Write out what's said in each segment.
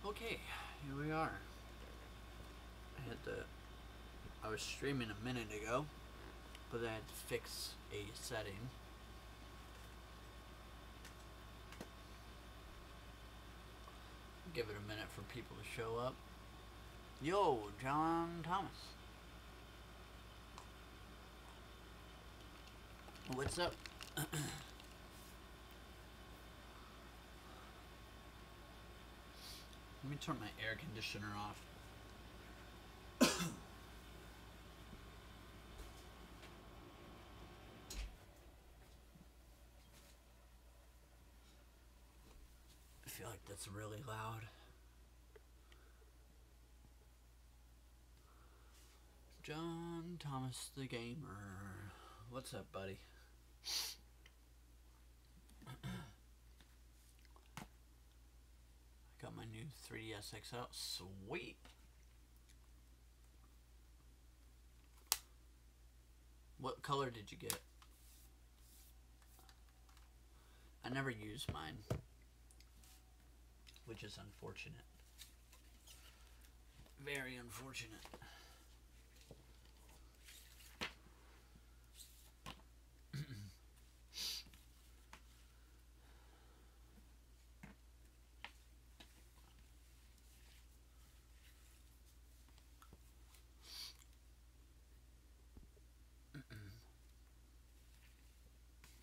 Okay, here we are. I was streaming a minute ago, but I had to fix a setting. Give it a minute for people to show up. Yo, John Thomas. What's up? Let me turn my air conditioner off. I feel like that's really loud. John Thomas the Gamer. What's up, buddy? I got my new 3DS XL. Sweet. What color did you get? I never use mine, which is unfortunate. Very unfortunate.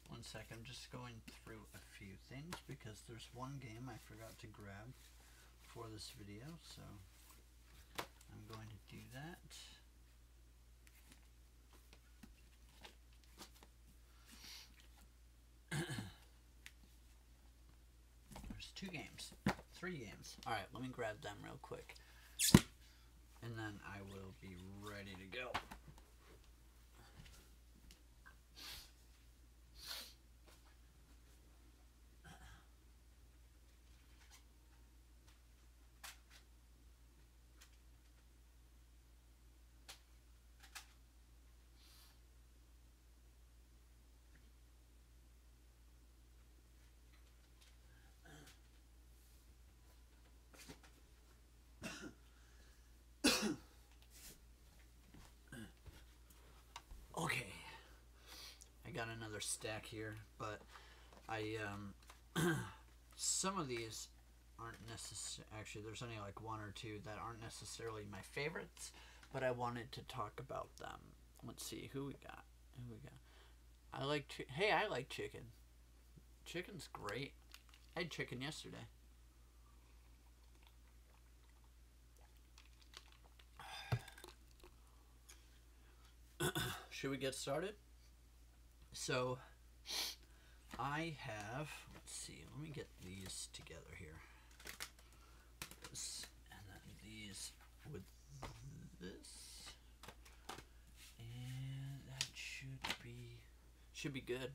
One sec, I'm just going through a few things because there's one game I forgot to grab for this video, so I'm going to do that. There's 2 games, 3 games. Alright, let me grab them real quick, and then I will be ready to go. Okay, I got another stack here, but some of these aren't necessarily, actually there's only like 1 or 2 that aren't necessarily my favorites, but I wanted to talk about them. Let's see, who we got? I like chicken. Chicken's great. I had chicken yesterday. Should we get started? So, I have, let's see, let me get these together here. This, and then these with this. And that should be good.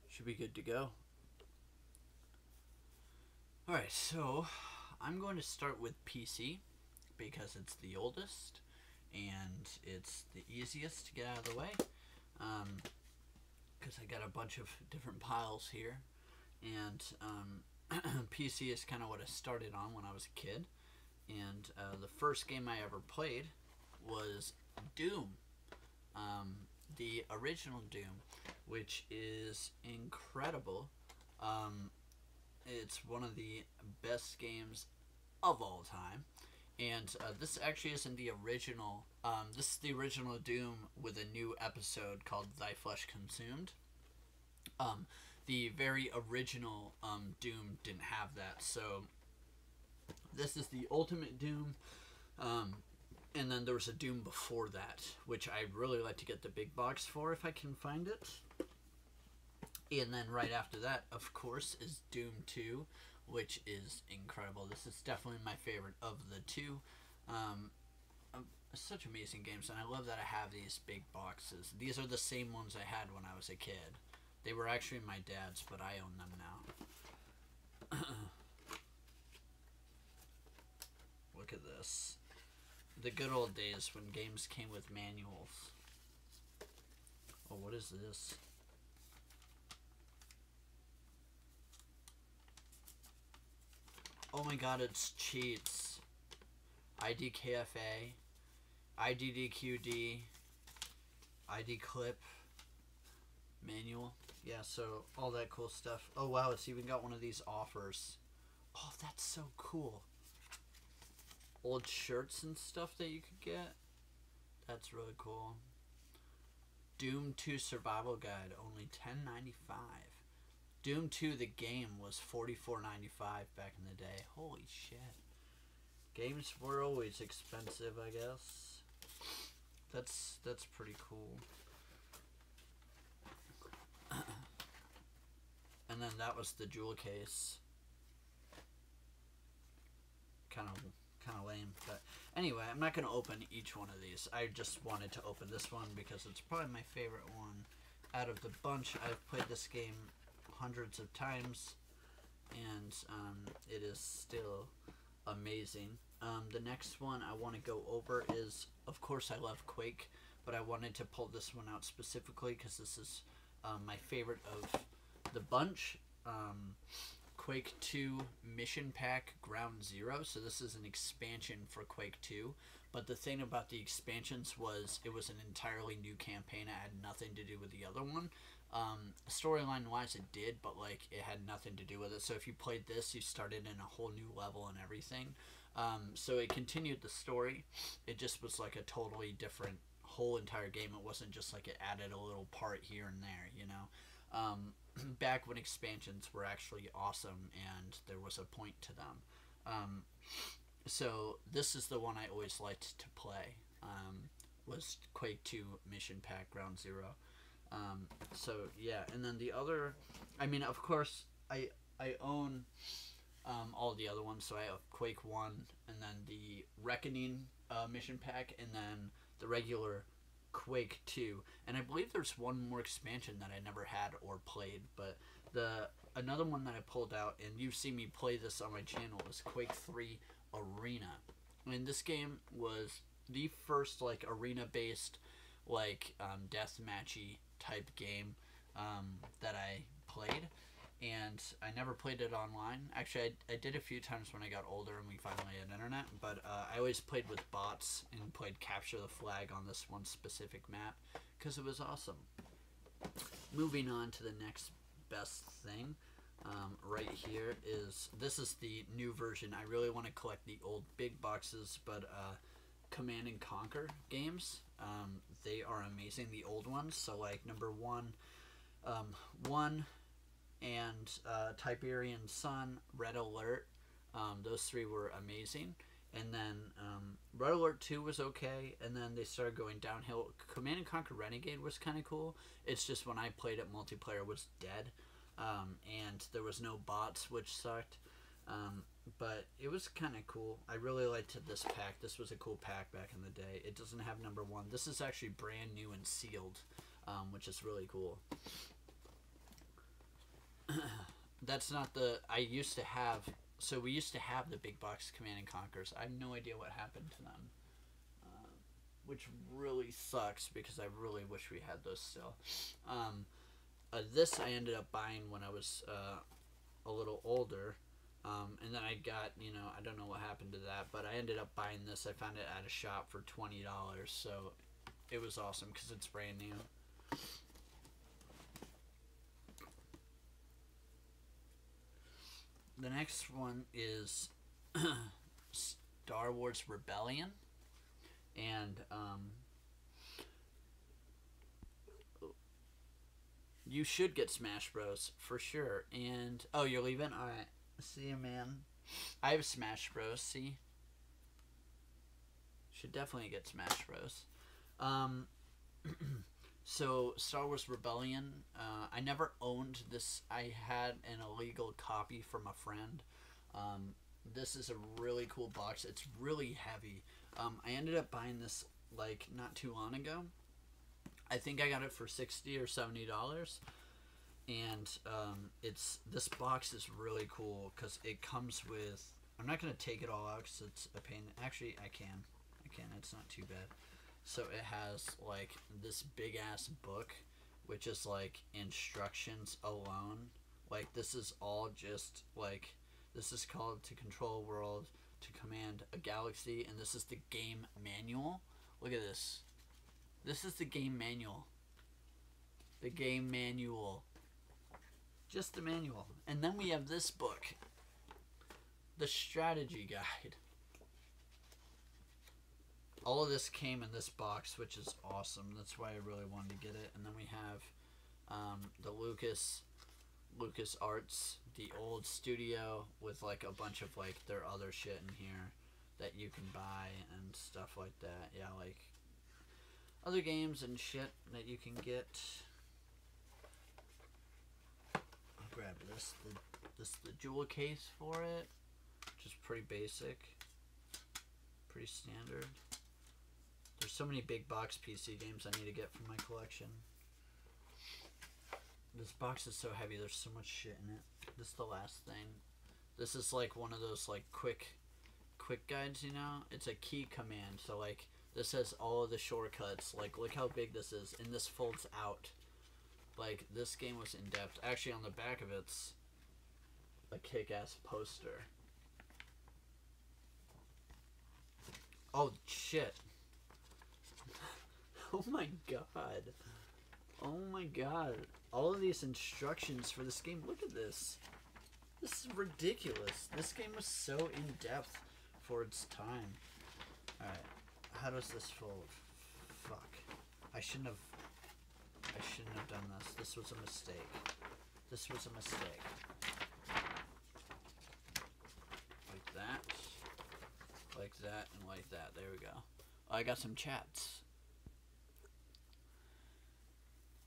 Should be good to go. Alright, so I'm going to start with PC because it's the oldest and it's the easiest to get out of the way. Because I got a bunch of different piles here, and PC is kind of what I started on when I was a kid, and the first game I ever played was Doom, the original Doom, which is incredible. It's one of the best games of all time. And this actually isn't the original. This is the original Doom with a new episode called Thy Flesh Consumed. The very original Doom didn't have that, so this is the ultimate Doom. And then there was a Doom before that, which I'd really like to get the big box for if I can find it. And then right after that, of course, is Doom 2, which is incredible. This is definitely my favorite of the 2. Such amazing games, and I love that I have these big boxes. These are the same ones I had when I was a kid. They were actually my dad's, but I own them now. Look at this. The good old days when games came with manuals. Oh, what is this? Oh my god, it's cheats. IDKFA, IDDQD, ID clip, manual. Yeah, so all that cool stuff. Oh wow, it's even got one of these offers. Oh, that's so cool. Old shirts and stuff that you could get. That's really cool. Doom 2 Survival Guide, only $10.95. Doom 2 the game was $44.95 back in the day. Holy shit. Games were always expensive, I guess. That's pretty cool. And then that was the jewel case. Kind of lame, but anyway, I'm not going to open each one of these. I just wanted to open this one because it's probably my favorite one out of the bunch. I've played this game hundreds of times, and it is still amazing. The next one I want to go over is, of course, I love Quake, but I wanted to pull this one out specifically because this is my favorite of the bunch. Quake 2 Mission Pack Ground Zero. So this is an expansion for Quake 2. But the thing about the expansions was it was an entirely new campaign. It had nothing to do with the other one. Storyline wise it did, but like it had nothing to do with it. So if you played this, you started in a whole new level and everything. So it continued the story. It just was like a totally different whole entire game. It wasn't just like it added a little part here and there, you know. Back when expansions were actually awesome and there was a point to them. So this is the one I always liked to play, was Quake 2 Mission Pack Ground Zero. So yeah, and then the other, I mean, of course, I own all the other ones. So I have Quake 1, and then the Reckoning Mission Pack, and then the regular Quake 2, and I believe there's one more expansion that I never had or played, but another one that I pulled out, and you've seen me play this on my channel, is Quake 3 Arena. And this game was the first like arena based like deathmatchy type game that I played, and I never played it online. Actually, I did a few times when I got older and we finally had internet, but I always played with bots and played Capture the Flag on this one specific map because it was awesome. Moving on to the next best thing, right here is, this is the new version. I really want to collect the old big boxes, but Command and Conquer games, they are amazing, the old ones. So like number 1, and Tiberian Sun, Red Alert, those 3 were amazing. And then Red Alert 2 was okay, and then they started going downhill. Command & Conquer Renegade was kind of cool. It's just when I played it, multiplayer was dead, and there was no bots, which sucked. But it was kind of cool. I really liked this pack. This was a cool pack back in the day. It doesn't have number 1. This is actually brand new and sealed, which is really cool. That's not the, I used to have, so we used to have the big box Command and Conquers. I have no idea what happened to them, which really sucks because I really wish we had those still. This I ended up buying when I was a little older, and then I got, you know, I don't know what happened to that, but I ended up buying this. I found it at a shop for $20, so it was awesome because it's brand new. The next one is Star Wars Rebellion, and you should get Smash Bros. For sure. And oh, you're leaving? All right. See you, man. I have Smash Bros. See, should definitely get Smash Bros. So Star Wars Rebellion, I never owned this. I had an illegal copy from a friend. This is a really cool box. It's really heavy. I ended up buying this like not too long ago. I think I got it for $60 or $70, and this box is really cool because it comes with. I'm not gonna take it all out because it's a pain. Actually, I can. It's not too bad. So it has like this big ass book, which is like instructions alone. Like this is all just like This is called To Control a World, To Command a Galaxy, and this is the game manual. Look at this. This is the game manual. The game manual. Just the manual. And then we have this book. The strategy guide. All of this came in this box, which is awesome. That's why I really wanted to get it. And then we have the Lucas Arts, the old studio with like a bunch of like their other shit in here that you can buy and stuff like that. Yeah, like other games and shit that you can get. I'll grab this. This is the jewel case for it, which is pretty basic, pretty standard. There's so many big box PC games I need to get for my collection. This box is so heavy, there's so much shit in it. This is the last thing. This is like one of those like quick guides, you know? It's a key command, so like this has all of the shortcuts. Like look how big this is, and this folds out. Like this game was in depth. Actually on the back of it's a kick-ass poster. Oh shit. Oh my god. Oh my god. All of these instructions for this game. Look at this. This is ridiculous. This game was so in-depth for its time. Alright. How does this fold? Fuck. I shouldn't have done this. This was a mistake. This was a mistake. Like that. Like that and like that. There we go. I got some chats.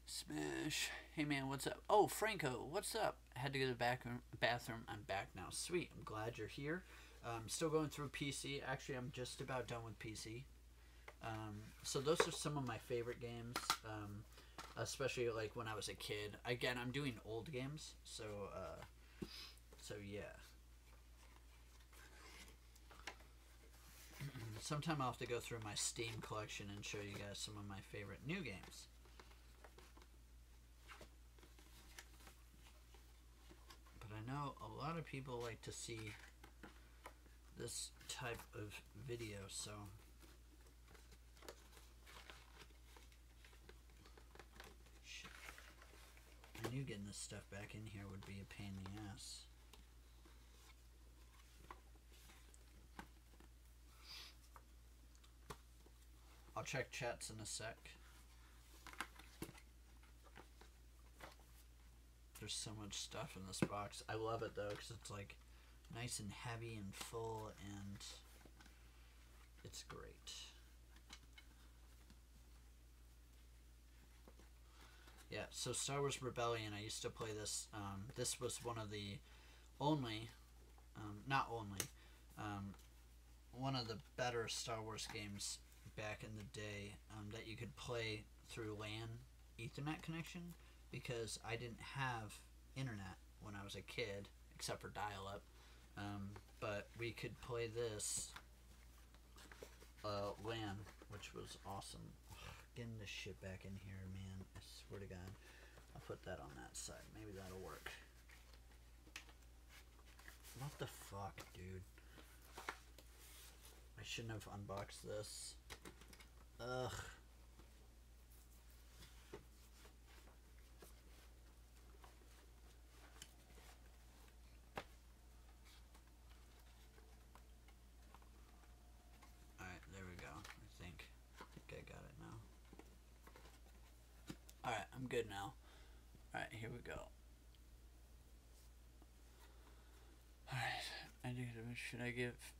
Smash. Hey man, what's up? Oh, Franco, what's up? Had to go to the bathroom. I'm back now. Sweet. I'm glad you're here. Still going through PC. Actually, I'm just about done with PC. So those are some of my favorite games. Especially like when I was a kid. Again, I'm doing old games. So yeah. Sometime I'll have to go through my Steam collection and show you guys some of my favorite new games. I know a lot of people like to see this type of video, so shit. I knew getting this stuff back in here would be a pain in the ass. I'll check chats in a sec. There's so much stuff in this box. I love it though, because it's like nice and heavy and full, and it's great. Yeah, so Star Wars Rebellion, I used to play this. This was one of the only, one of the better Star Wars games back in the day that you could play through LAN Ethernet connection, because I didn't have internet when I was a kid, except for dial-up. But we could play this LAN, which was awesome. Getting this shit back in here, man. I swear to God. I'll put that on that side. Maybe that'll work. What the fuck, dude? I shouldn't have unboxed this. Ugh. Alright, there we go. I think I got it now. Alright, I'm good now. Alright, here we go. Alright, should I give...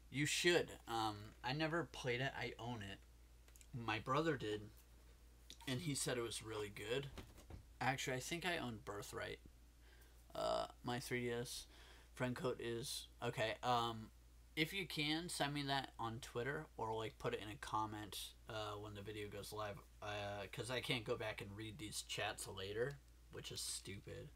You should. I never played it. I own it. My brother did, and he said it was really good. Actually, I think I own Birthright. My 3DS friend code is okay. If you can, send me that on Twitter, or like put it in a comment when the video goes live. Because I can't go back and read these chats later, which is stupid.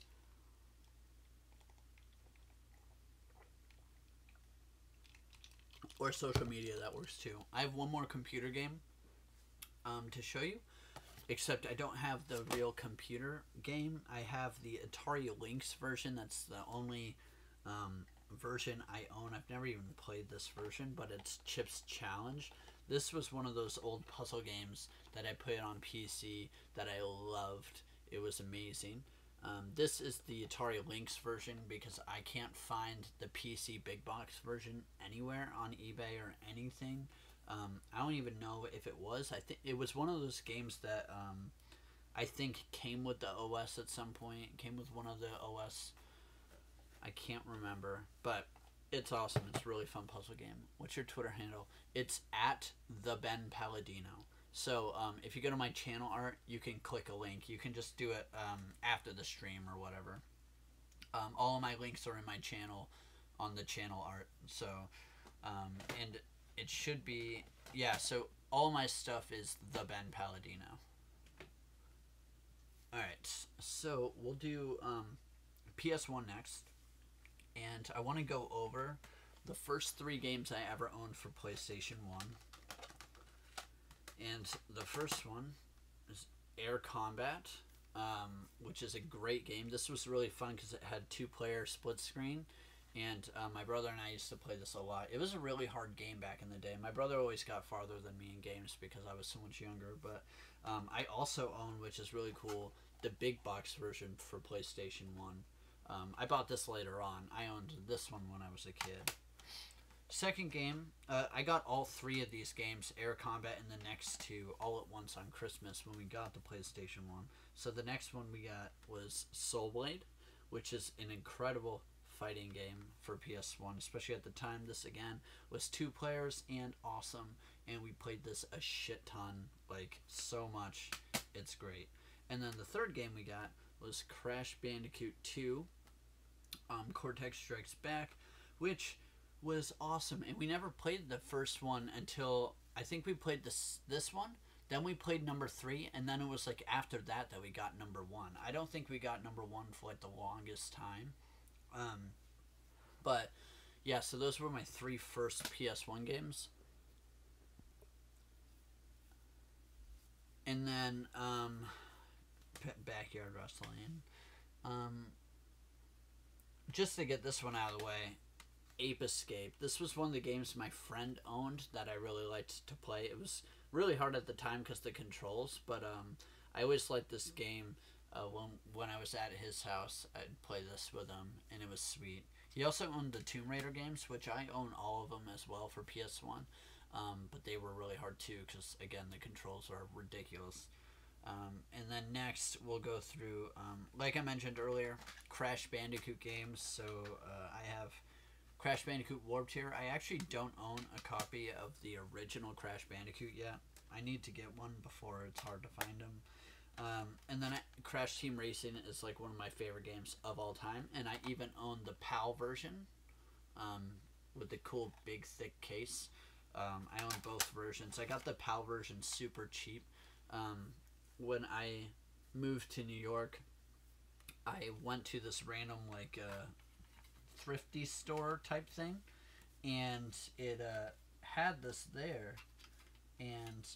Or social media, that works too. I have one more computer game to show you, except I don't have the real computer game. I have the Atari Lynx version. That's the only version I own. I've never even played this version, but it's Chips Challenge. This was one of those old puzzle games that I played on PC that I loved. It was amazing. This is the Atari Lynx version because I can't find the PC big box version anywhere on eBay or anything. I don't even know if it was. I think it was one of those games that I think came with the OS at some point. Came with one of the OS. I can't remember, but it's awesome. It's a really fun puzzle game. What's your Twitter handle? It's at the Ben Palladino. So if you go to my channel art, you can click a link. You can just do it after the stream or whatever. All of my links are in my channel on the channel art. So and it should be, yeah, so all my stuff is the Ben Palladino. Alright, so we'll do PS1 next. And I want to go over the first 3 games I ever owned for PlayStation 1. And the first one is Air Combat, which is a great game. This was really fun because it had 2-player split screen. And my brother and I used to play this a lot. It was a really hard game back in the day. My brother always got farther than me in games because I was so much younger. But I also own, which is really cool, the big box version for PlayStation 1. I bought this later on. I owned this one when I was a kid. Second game, I got all 3 of these games, Air Combat and the next 2, all at once on Christmas when we got the PlayStation 1. So the next one we got was Soul Blade, which is an incredible fighting game for PS1, especially at the time. This, again, was 2 players and awesome, and we played this a shit ton, like, so much. It's great. And then the third game we got was Crash Bandicoot 2, Cortex Strikes Back, which was awesome. And we never played the first one until I think we played this one. Then we played number 3, and then it was like after that we got number 1. I don't think we got number 1 for like the longest time. But yeah, so those were my 3 first PS1 games. And then Backyard Wrestling. Just to get this one out of the way, Ape Escape. This was one of the games my friend owned that I really liked to play. It was really hard at the time because the controls, but I always liked this game. When I was at his house, I'd play this with him, and it was sweet. He also owned the Tomb Raider games, which I own all of them as well for PS1, but they were really hard too because, again, the controls are ridiculous. And then next we'll go through, like I mentioned earlier, Crash Bandicoot games. So I have Crash Bandicoot Warped here. I actually don't own a copy of the original Crash Bandicoot yet. I need to get one before it's hard to find them. And then Crash Team Racing is like one of my favorite games of all time. And I even own the PAL version with the cool big thick case. I own both versions. I got the PAL version super cheap. When I moved to New York, I went to this random like thrifty store type thing, and it had this there, and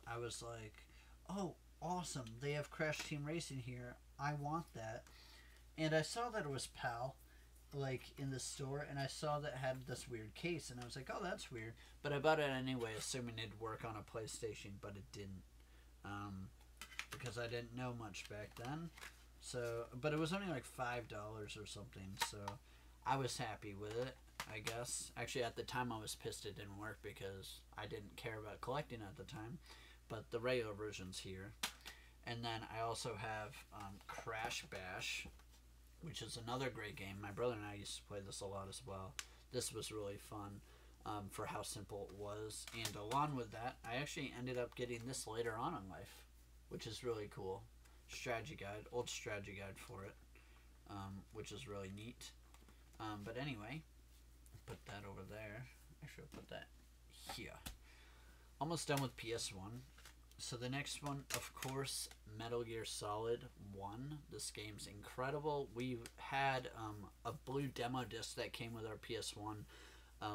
I was like, oh, awesome, they have Crash Team Racing here, I want that. And I saw that it was PAL like in the store, and I saw that it had this weird case, and I was like, oh, that's weird, but I bought it anyway assuming it'd work on a PlayStation, but it didn't, because I didn't know much back then. So, but it was only like $5 or something, so I was happy with it, I guess. Actually, at the time, I was pissed it didn't work because I didn't care about collecting at the time. But the regular version's here. And then I also have Crash Bash, which is another great game. My brother and I used to play this a lot as well. This was really fun for how simple it was. And along with that, I actually ended up getting this later on in life, which is really cool. Strategy guide, old strategy guide for it, which is really neat. But anyway, put that over there. Actually, I'll put that here. Almost done with PS1. So the next one, of course, Metal Gear Solid 1. This game's incredible. We had a blue demo disc that came with our PS1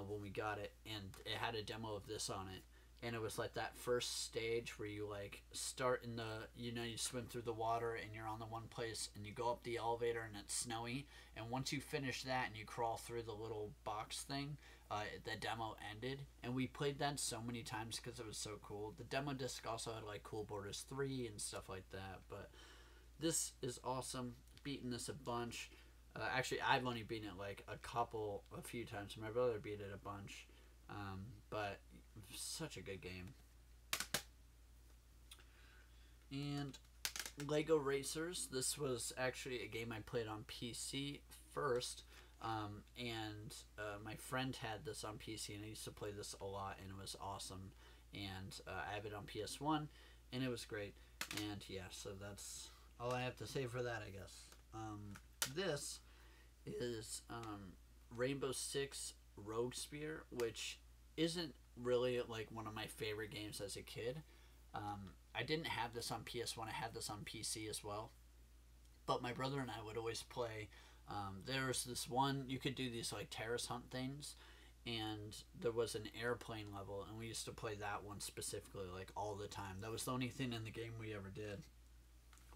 when we got it, and it had a demo of this on it. and it was like that first stage where you like start in the, you know, you swim through the water and you're on the one place and you go up the elevator and it's snowy, and once you finish that and you crawl through the little box thing, the demo ended. And we played that so many times because it was so cool. The demo disc also had like Cool Borders 3 and stuff like that, but this is awesome. Beaten this a bunch. Actually, I've only beaten it like a few times. My brother beat it a bunch, but such a good game. And Lego Racers. This was actually a game I played on PC first, and my friend had this on PC, and I used to play this a lot, and it was awesome. And I have it on PS1, and it was great. And yeah, so that's all I have to say for that, I guess. This is Rainbow Six Rogue Spear, which isn't really like one of my favorite games as a kid. I didn't have this on PS1. I had this on PC as well. But my brother and I would always play. There was this one, you could do these like terrace hunt things, and there was an airplane level, and we used to play that one specifically like all the time. That was the only thing in the game we ever did.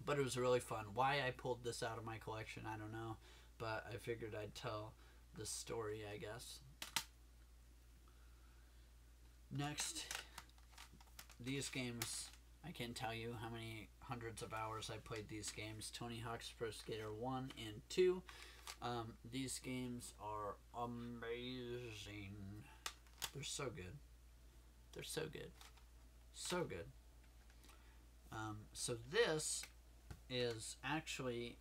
But it was really fun. Why I pulled this out of my collection, I don't know. But I figured I'd tell the story, I guess. Next, these games, I can't tell you how many hundreds of hours I played these games. Tony Hawk's Pro Skater 1 and 2. These games are amazing. They're so good. They're so good. So good. So this is actually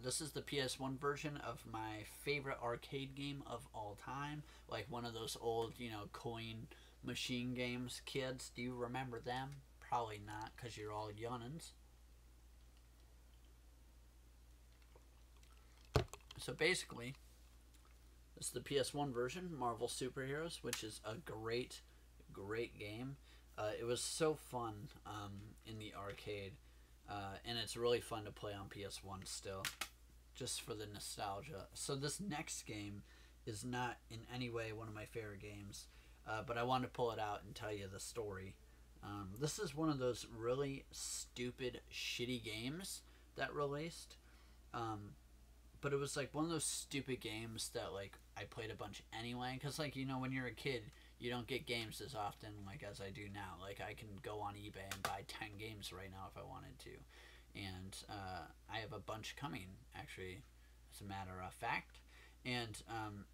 this is the PS1 version of my favorite arcade game of all time. Like one of those old, you know, coin machine games. Kids, do you remember them? Probably not, because you're all young'uns. So basically, this is the PS1 version, Marvel Superheroes, which is a great, great game. It was so fun in the arcade, and it's really fun to play on PS1 still, just for the nostalgia. So this next game is not in any way one of my favorite games, but I wanted to pull it out and tell you the story. This is one of those really stupid, shitty games that released, but it was like one of those stupid games that like I played a bunch anyway, because like, you know, when you're a kid, you don't get games as often like as I do now. Like I can go on eBay and buy 10 games right now if I wanted to, and I have a bunch coming, actually, as a matter of fact. And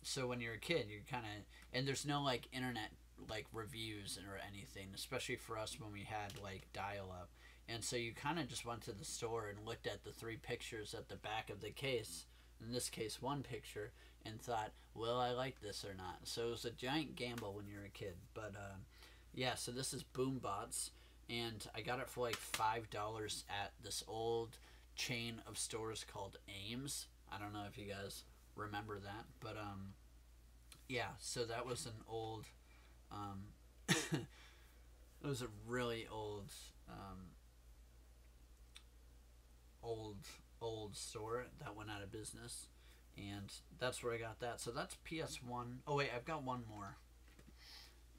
so when you're a kid, you kind of, and there's no like internet like reviews or anything, especially for us when we had like dial-up, and so you kind of just went to the store and looked at the 3 pictures at the back of the case, in this case 1 picture, and thought, will I like this or not? So it was a giant gamble when you're a kid. But yeah, so this is Boombots, and I got it for like $5 at this old chain of stores called Ames. I don't know if you guys remember that, but yeah, so that was an old it was a really old old store that went out of business, and that's where I got that. So that's PS1. Oh wait, I've got one more.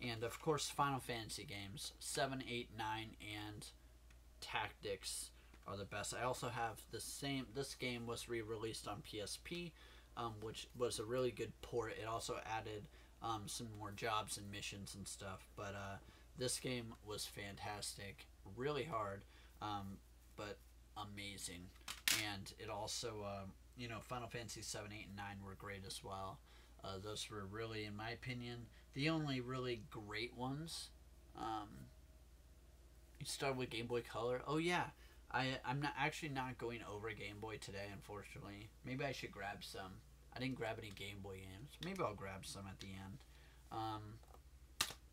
And of course, Final Fantasy games 7, 8, 9, and Tactics are the best. I also have the same. This game was re-released on PSP, which was a really good port. It also added some more jobs and missions and stuff. But this game was fantastic, really hard, but amazing. And it also, you know, Final Fantasy 7, 8, and 9 were great as well. Those were really, in my opinion, the only really great ones. You start with Game Boy Color. Oh yeah, I'm not going over Game Boy today, unfortunately. Maybe I should grab some. I didn't grab any Game Boy games. Maybe I'll grab some at the end.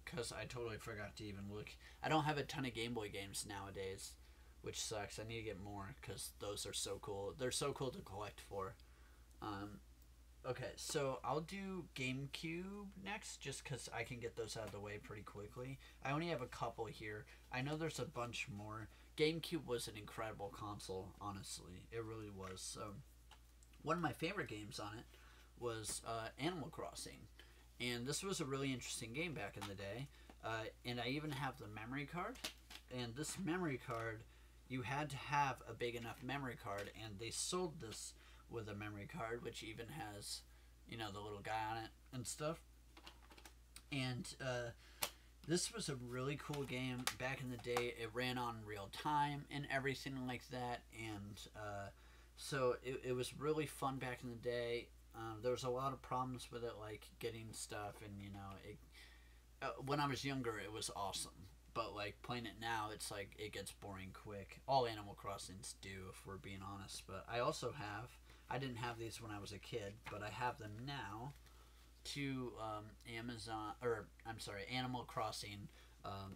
Because I totally forgot to even look. I don't have a ton of Game Boy games nowadays, which sucks. I need to get more because those are so cool. They're so cool to collect for. Okay, so I'll do GameCube next, just because I can get those out of the way pretty quickly. I only have a couple here. I know there's a bunch more. GameCube was an incredible console, honestly. It really was. So, one of my favorite games on it was Animal Crossing. And this was a really interesting game back in the day. And I even have the memory card. And this memory card, you had to have a big enough memory card, and they sold this with a memory card, which even has, the little guy on it and stuff. And this was a really cool game back in the day. It ran on real time and everything like that, and so it was really fun back in the day. There was a lot of problems with it, like getting stuff, and when I was younger, it was awesome. But like playing it now, it's like it gets boring quick. All Animal Crossings do, if we're being honest. But I didn't have these when I was a kid, but I have them now. To Animal Crossing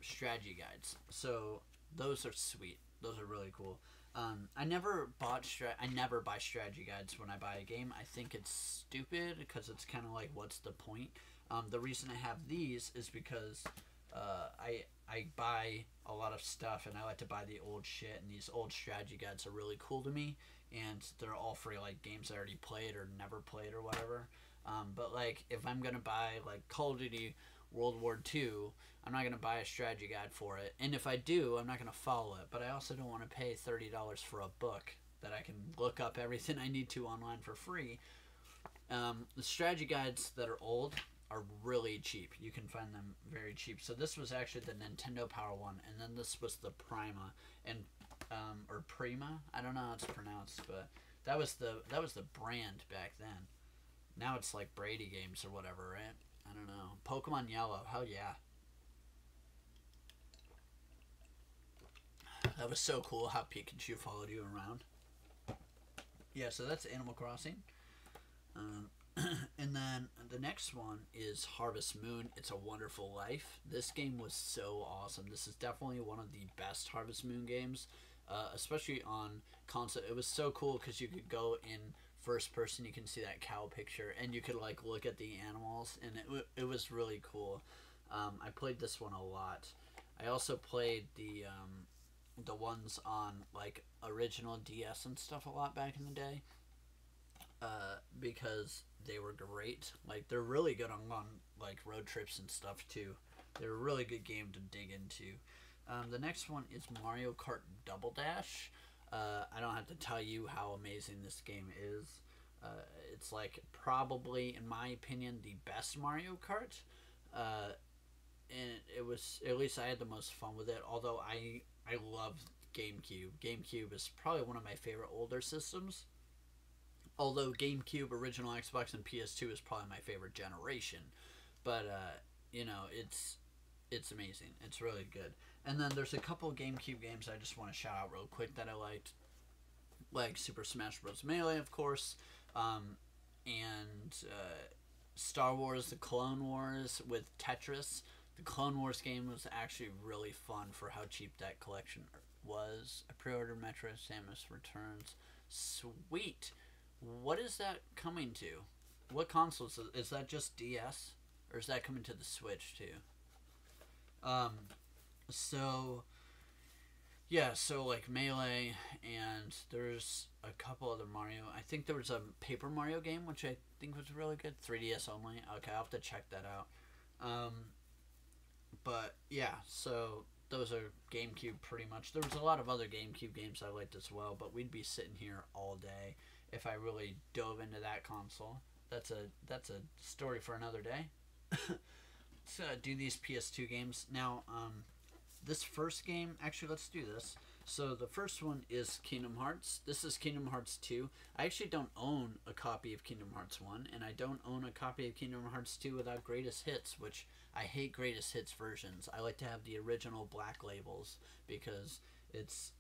strategy guides. So those are sweet. Those are really cool. I never buy strategy guides when I buy a game. I think it's stupid because it's kind of like, what's the point? The reason I have these is because I buy a lot of stuff, and I like to buy the old shit, and these old strategy guides are really cool to me, and they're all for like games I already played or never played or whatever. But like if I'm gonna buy like Call of Duty World War II, I'm not gonna buy a strategy guide for it, and if I do, I'm not gonna follow it. But I also don't want to pay $30 for a book that I can look up everything I need to online for free. The strategy guides that are old are really cheap. You can find them very cheap. So this was actually the Nintendo Power one, and then this was the Prima and or Prima. I don't know how it's pronounced, but that was the brand back then. Now it's like Brady Games or whatever, right? I don't know. Pokemon Yellow, hell yeah. That was so cool how Pikachu followed you around. Yeah, so that's Animal Crossing. And then the next one is Harvest Moon. It's a Wonderful Life. This game was so awesome. This is definitely one of the best Harvest Moon games, especially on console. It was so cool because you could go in first person. You can see that cow picture, and you could like look at the animals, and it was really cool. I played this one a lot. I also played the ones on like original DS and stuff a lot back in the day, because they were great. Like they're really good on like road trips and stuff too. They're a really good game to dig into. The next one is Mario Kart Double Dash. I don't have to tell you how amazing this game is. It's like probably, in my opinion, the best Mario Kart. And it was, at least I had the most fun with it. Although I love GameCube. GameCube is probably one of my favorite older systems. Although GameCube, original Xbox, and PS2 is probably my favorite generation. But it's amazing. It's really good. And then there's a couple of GameCube games I just want to shout out real quick that I liked, like Super Smash Bros. Melee, of course, and Star Wars: The Clone Wars with Tetris. The Clone Wars game was actually really fun for how cheap that collection was. I pre-ordered Metro Samus Returns. Sweet. What is that coming to? What consoles? Is that just DS? Or is that coming to the Switch too? So like Melee, and there's a couple other Mario. I think there was a Paper Mario game, which I think was really good. 3DS only. Okay, I'll have to check that out. But yeah, so those are GameCube pretty much. There was a lot of other GameCube games I liked as well, but we'd be sitting here all day if I really dove into that console. That's a story for another day. Let's do these PS2 games now. This first game, actually, let's do this. So the first one is Kingdom Hearts. This is Kingdom Hearts 2. I actually don't own a copy of Kingdom Hearts 1, and I don't own a copy of Kingdom Hearts 2 without Greatest Hits, which I hate Greatest Hits versions. I like to have the original black labels because it's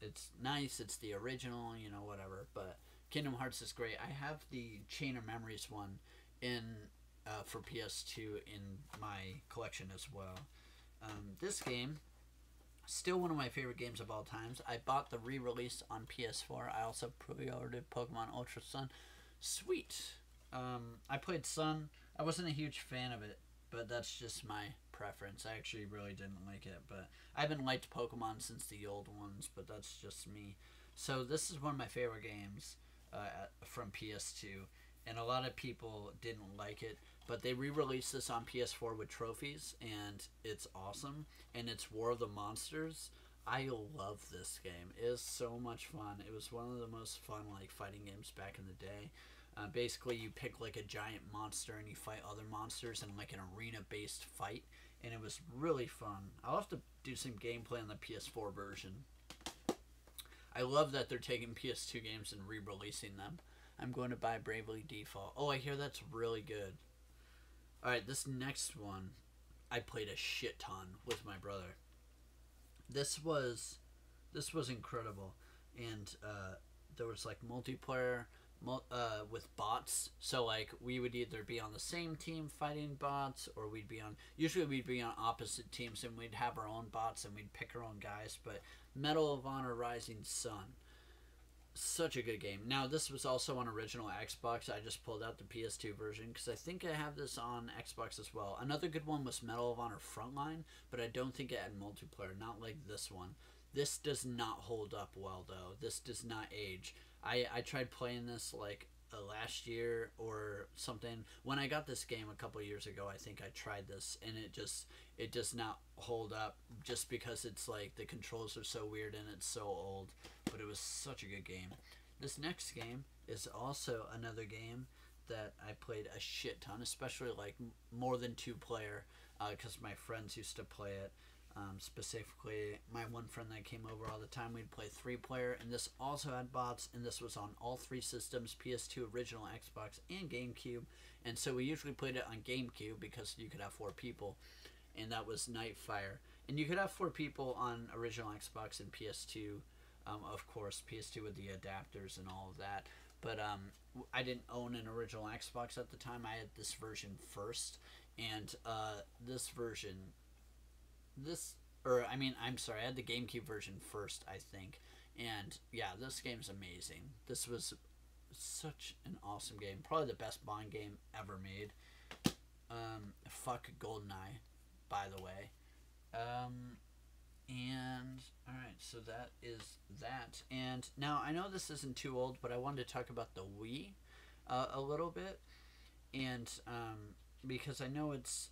nice, it's the original, whatever. But Kingdom Hearts is great. I have the Chain of Memories one for PS2 in my collection as well. This game, still one of my favorite games of all times. I bought the re-release on PS4. I also pre-ordered Pokemon Ultra Sun. Sweet. I played Sun. I wasn't a huge fan of it, but that's just my preference. I actually really didn't like it, but I haven't liked Pokemon since the old ones, but that's just me. So this is one of my favorite games from PS2, and a lot of people didn't like it. But they re-released this on PS4 with trophies, and it's awesome. And it's War of the Monsters. I love this game. It is so much fun. It was one of the most fun like fighting games back in the day. Basically, you pick like a giant monster and you fight other monsters in like an arena-based fight, and it was really fun. I'll have to do some gameplay on the PS4 version. I love that they're taking PS2 games and re-releasing them. I'm going to buy Bravely Default. Oh, I hear that's really good. Alright, this next one, I played a shit ton with my brother. This was incredible, and there was like multiplayer with bots. So like we would either be on the same team fighting bots, or usually we'd be on opposite teams, and we'd have our own bots and we'd pick our own guys. But Medal of Honor Rising Sun, such a good game. Now this was also on original Xbox. I just pulled out the PS2 version because I think I have this on Xbox as well. Another good one was Medal of Honor Frontline, but I don't think it had multiplayer, not like this one. This does not hold up well though. This does not age. I tried playing this like last year or something. When I got this game a couple years ago, I think I tried this, and it does not hold up just because it's like the controls are so weird and it's so old. But it was such a good game. This next game is also another game that I played a shit ton, especially like more than 2-player, because my friends used to play it. Specifically, my one friend that came over all the time, we'd play 3-player, and this also had bots, and this was on all 3 systems, PS2, original Xbox, and GameCube. And so we usually played it on GameCube because you could have 4 people, and that was Nightfire. And you could have 4 people on original Xbox and PS2, of course, PS2 with the adapters and all of that. But I didn't own an original Xbox at the time. I had this version first, and this version... I'm sorry, I had the GameCube version first, I think. And yeah, this game's amazing. This was such an awesome game. Probably the best Bond game ever made. Fuck GoldenEye, by the way. And alright, so that is that. And now I know this isn't too old, but I wanted to talk about the Wii a little bit. And because I know it's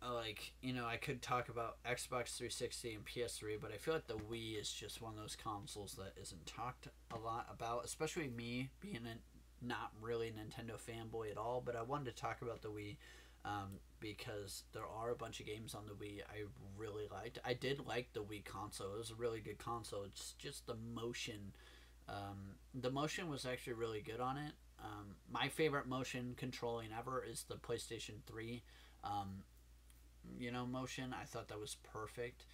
like, you know, I could talk about Xbox 360 and PS3, but I feel like the Wii is just one of those consoles that isn't talked a lot about, especially me being not really a Nintendo fanboy at all. But I wanted to talk about the Wii because there are a bunch of games on the Wii I really liked. I did like the Wii console. It was a really good console. It's just the motion. The motion was actually really good on it. My favorite motion controlling ever is the PlayStation 3. Motion. I thought that was perfect,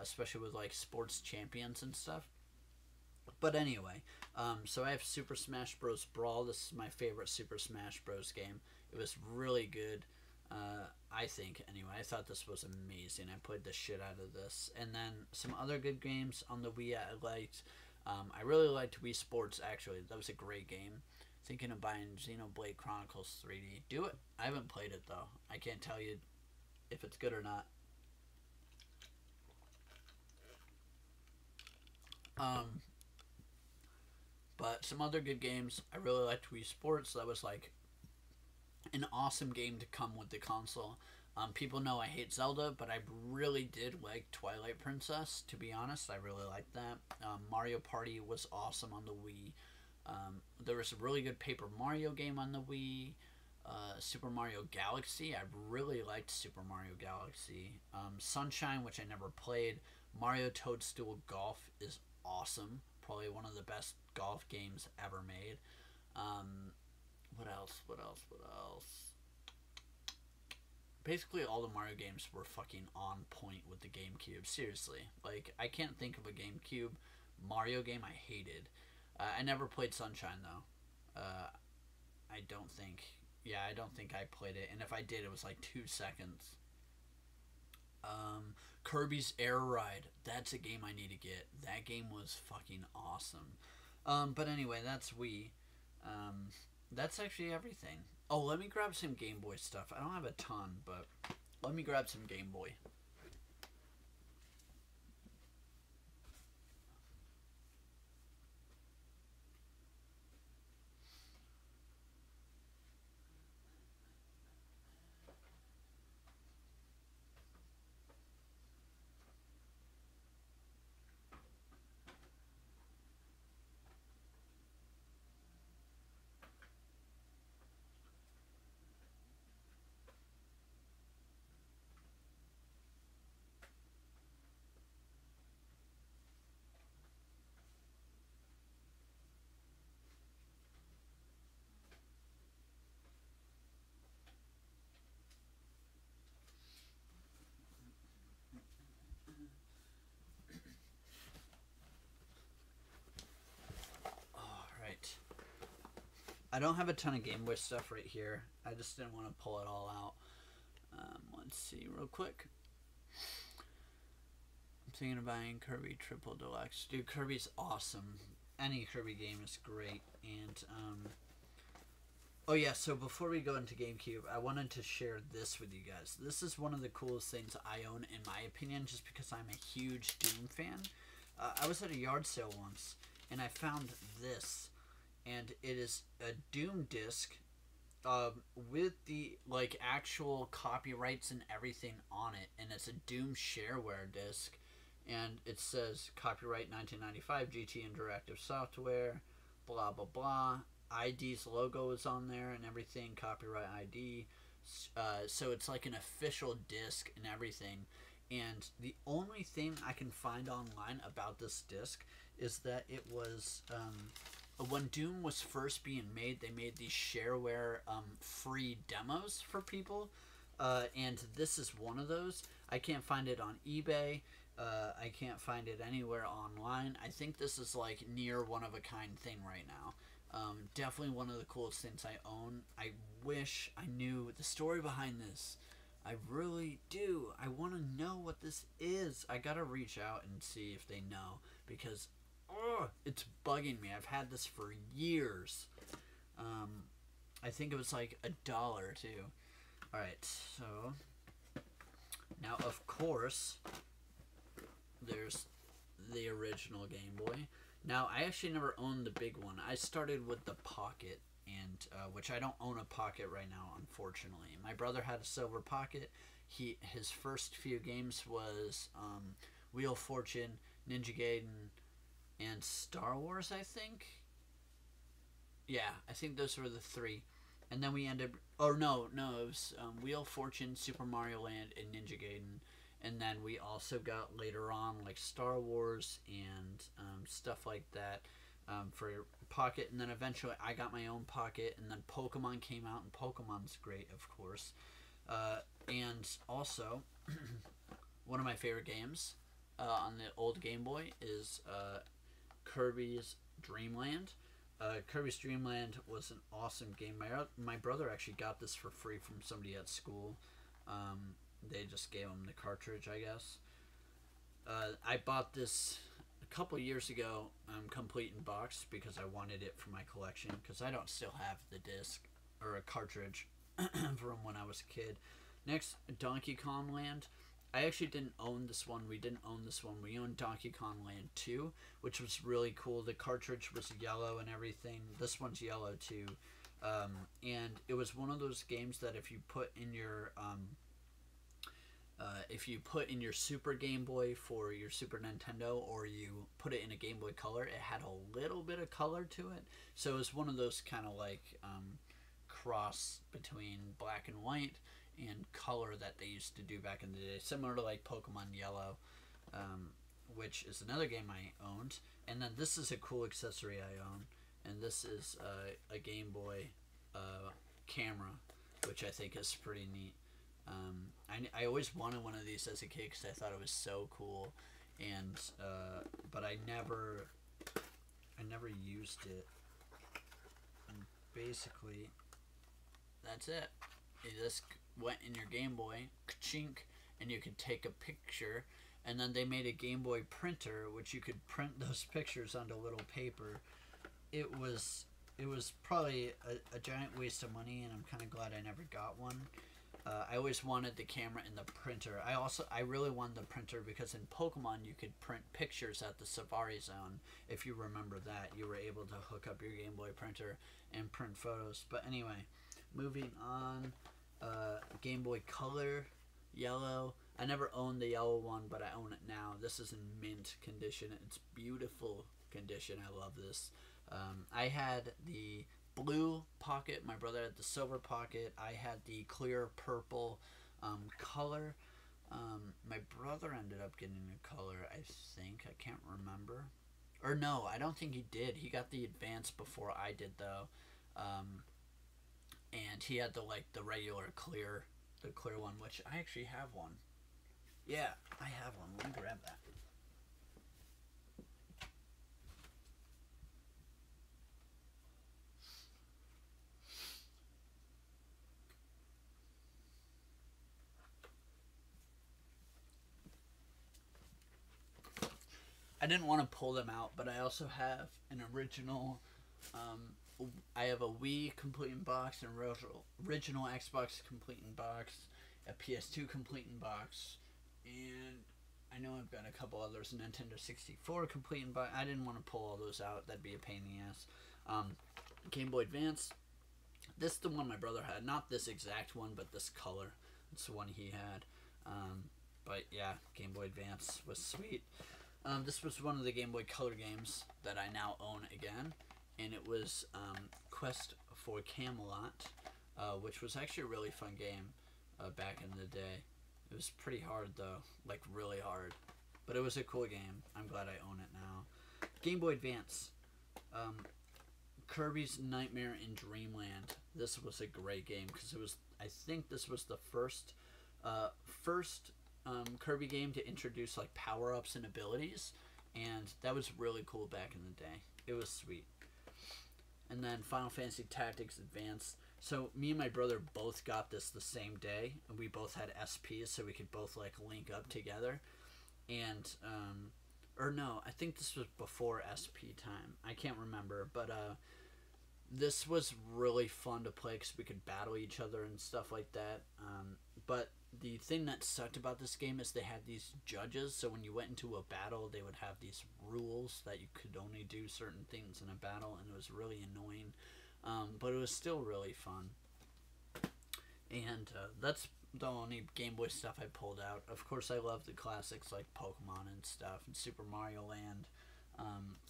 especially with like sports champions and stuff. But anyway, so I have Super Smash Bros. Brawl. This is my favorite Super Smash Bros. Game. It was really good, I think. Anyway, I thought this was amazing. I played the shit out of this. And then some other good games on the Wii I liked. I really liked Wii Sports, actually. That was a great game. Thinking of buying Xenoblade Chronicles 3D. Do it. I haven't played it, though. I can't tell you if it's good or not. But some other good games. I really liked Wii Sports. That was like an awesome game to come with the console. People know I hate Zelda, but I really did like Twilight Princess, to be honest. I really liked that. Mario Party was awesome on the Wii. There was a really good Paper Mario game on the Wii. Super Mario Galaxy. I really liked Super Mario Galaxy. Sunshine, which I never played. Mario Toadstool Golf is awesome. Probably one of the best golf games ever made. What else? Basically, all the Mario games were fucking on point with the GameCube. Seriously. Like, I can't think of a GameCube Mario game I hated. I never played Sunshine, though. I don't think... Yeah, I don't think I played it. And if I did, it was like 2 seconds. Kirby's Air Ride. That's a game I need to get. That game was fucking awesome. But anyway, that's Wii. That's actually everything. Oh, let me grab some Game Boy stuff. I don't have a ton, but let me grab some Game Boy. I don't have a ton of Game Boy stuff right here. I just didn't want to pull it all out. Let's see real quick. I'm thinking of buying Kirby Triple Deluxe. Dude, Kirby's awesome. Any Kirby game is great. And, oh yeah, so before we go into GameCube, I wanted to share this with you guys. This is one of the coolest things I own, in my opinion, just because I'm a huge Doom fan. I was at a yard sale once, and I found this. And it is a Doom disc with the like actual copyrights and everything on it, and it's a Doom shareware disc, and it says copyright 1995 GT Interactive Software, blah blah blah. ID's logo is on there and everything, copyright ID. So it's like an official disc and everything. And the only thing I can find online about this disc is that it was when Doom was first being made, they made these shareware free demos for people, and this is one of those. I can't find it on eBay. I can't find it anywhere online. I think this is like near one of a kind thing right now. Definitely one of the coolest things I own. I wish I knew the story behind this. I really do. I want to know what this is. I gotta reach out and see if they know, because it's bugging me. I've had this for years. I think it was like $1 too. Alright, so now of course there's the original Game Boy. Now I actually never owned the big one. I started with the Pocket, and which I don't own a Pocket right now, unfortunately. My brother had a silver Pocket. His first few games was Wheel of Fortune, Ninja Gaiden, and Star Wars, I think. Yeah, I think those were the three. And then we ended... Oh, no, it was Wheel of Fortune, Super Mario Land, and Ninja Gaiden. And then we also got later on like Star Wars and stuff like that for Pocket. And then eventually I got my own Pocket. And then Pokemon came out, and Pokemon's great, of course. And also, one of my favorite games on the old Game Boy is Kirby's Dream Land. Kirby's Dream Land was an awesome game. My brother actually got this for free from somebody at school. They just gave him the cartridge, I guess. I bought this a couple years ago, complete in box, because I wanted it for my collection, because I don't still have the disc or a cartridge from when I was a kid. Next, Donkey Kong Land. I actually didn't own this one. We didn't own this one. We owned Donkey Kong Land 2, which was really cool. The cartridge was yellow and everything. This one's yellow too. And it was one of those games that if you put in your Super Game Boy for your Super Nintendo, or you put it in a Game Boy Color, it had a little bit of color to it. So it was one of those kind of like cross between black and white and color that they used to do back in the day, similar to like Pokemon Yellow, which is another game I owned. And then this is a cool accessory I own, and this is a Game Boy camera, which I think is pretty neat. I always wanted one of these as a kid because I thought it was so cool, and but I never used it. And basically, that's it. You just went in your Game Boy, chink, and you could take a picture. And then they made a Game Boy printer, which you could print those pictures onto little paper. It was probably a giant waste of money, and I'm kind of glad I never got one. I always wanted the camera and the printer. I really wanted the printer because in Pokemon you could print pictures at the Safari Zone. If you remember that, you were able to hook up your Game Boy printer and print photos. But anyway, moving on. Game Boy Color, yellow. I never owned the yellow one, but I own it now. This is in mint condition. It's beautiful condition. I love this. I had the blue Pocket. My brother had the silver Pocket. I had the clear purple color. My brother ended up getting a color, I think. I can't remember. Or no, I don't think he did. He got the advance before I did, though. And he had the regular clear, the clear one, which I actually have one. Yeah, I have one. Let me grab that. I didn't want to pull them out, but I also have an original. I have a Wii complete in box, an original Xbox complete in box, a PS2 complete in box, and I know I've got a couple others. Nintendo 64 complete in box. I didn't want to pull all those out. That'd be a pain in the ass. Game Boy Advance. This is the one my brother had. Not this exact one, but this color. It's the one he had. But yeah, Game Boy Advance was sweet. This was one of the Game Boy Color games that I now own again, and it was Quest for Camelot, which was actually a really fun game back in the day. It was pretty hard though, like really hard, but it was a cool game. I'm glad I own it now. Game Boy Advance, Kirby's Nightmare in Dreamland. This was a great game because it was. I think this was the first Kirby game to introduce like power ups and abilities, and that was really cool back in the day. It was sweet. And then Final Fantasy Tactics Advance. So me and my brother both got this the same day, and we both had SPs, so we could both like link up together. And or no, I think this was before SP time. I can't remember, but this was really fun to play because we could battle each other and stuff like that. But the thing that sucked about this game is they had these judges, so when you went into a battle, they would have these rules that you could only do certain things in a battle, and it was really annoying. But it was still really fun. And that's the only Game Boy stuff I pulled out. Of course, I love the classics like Pokemon and stuff, and Super Mario Land,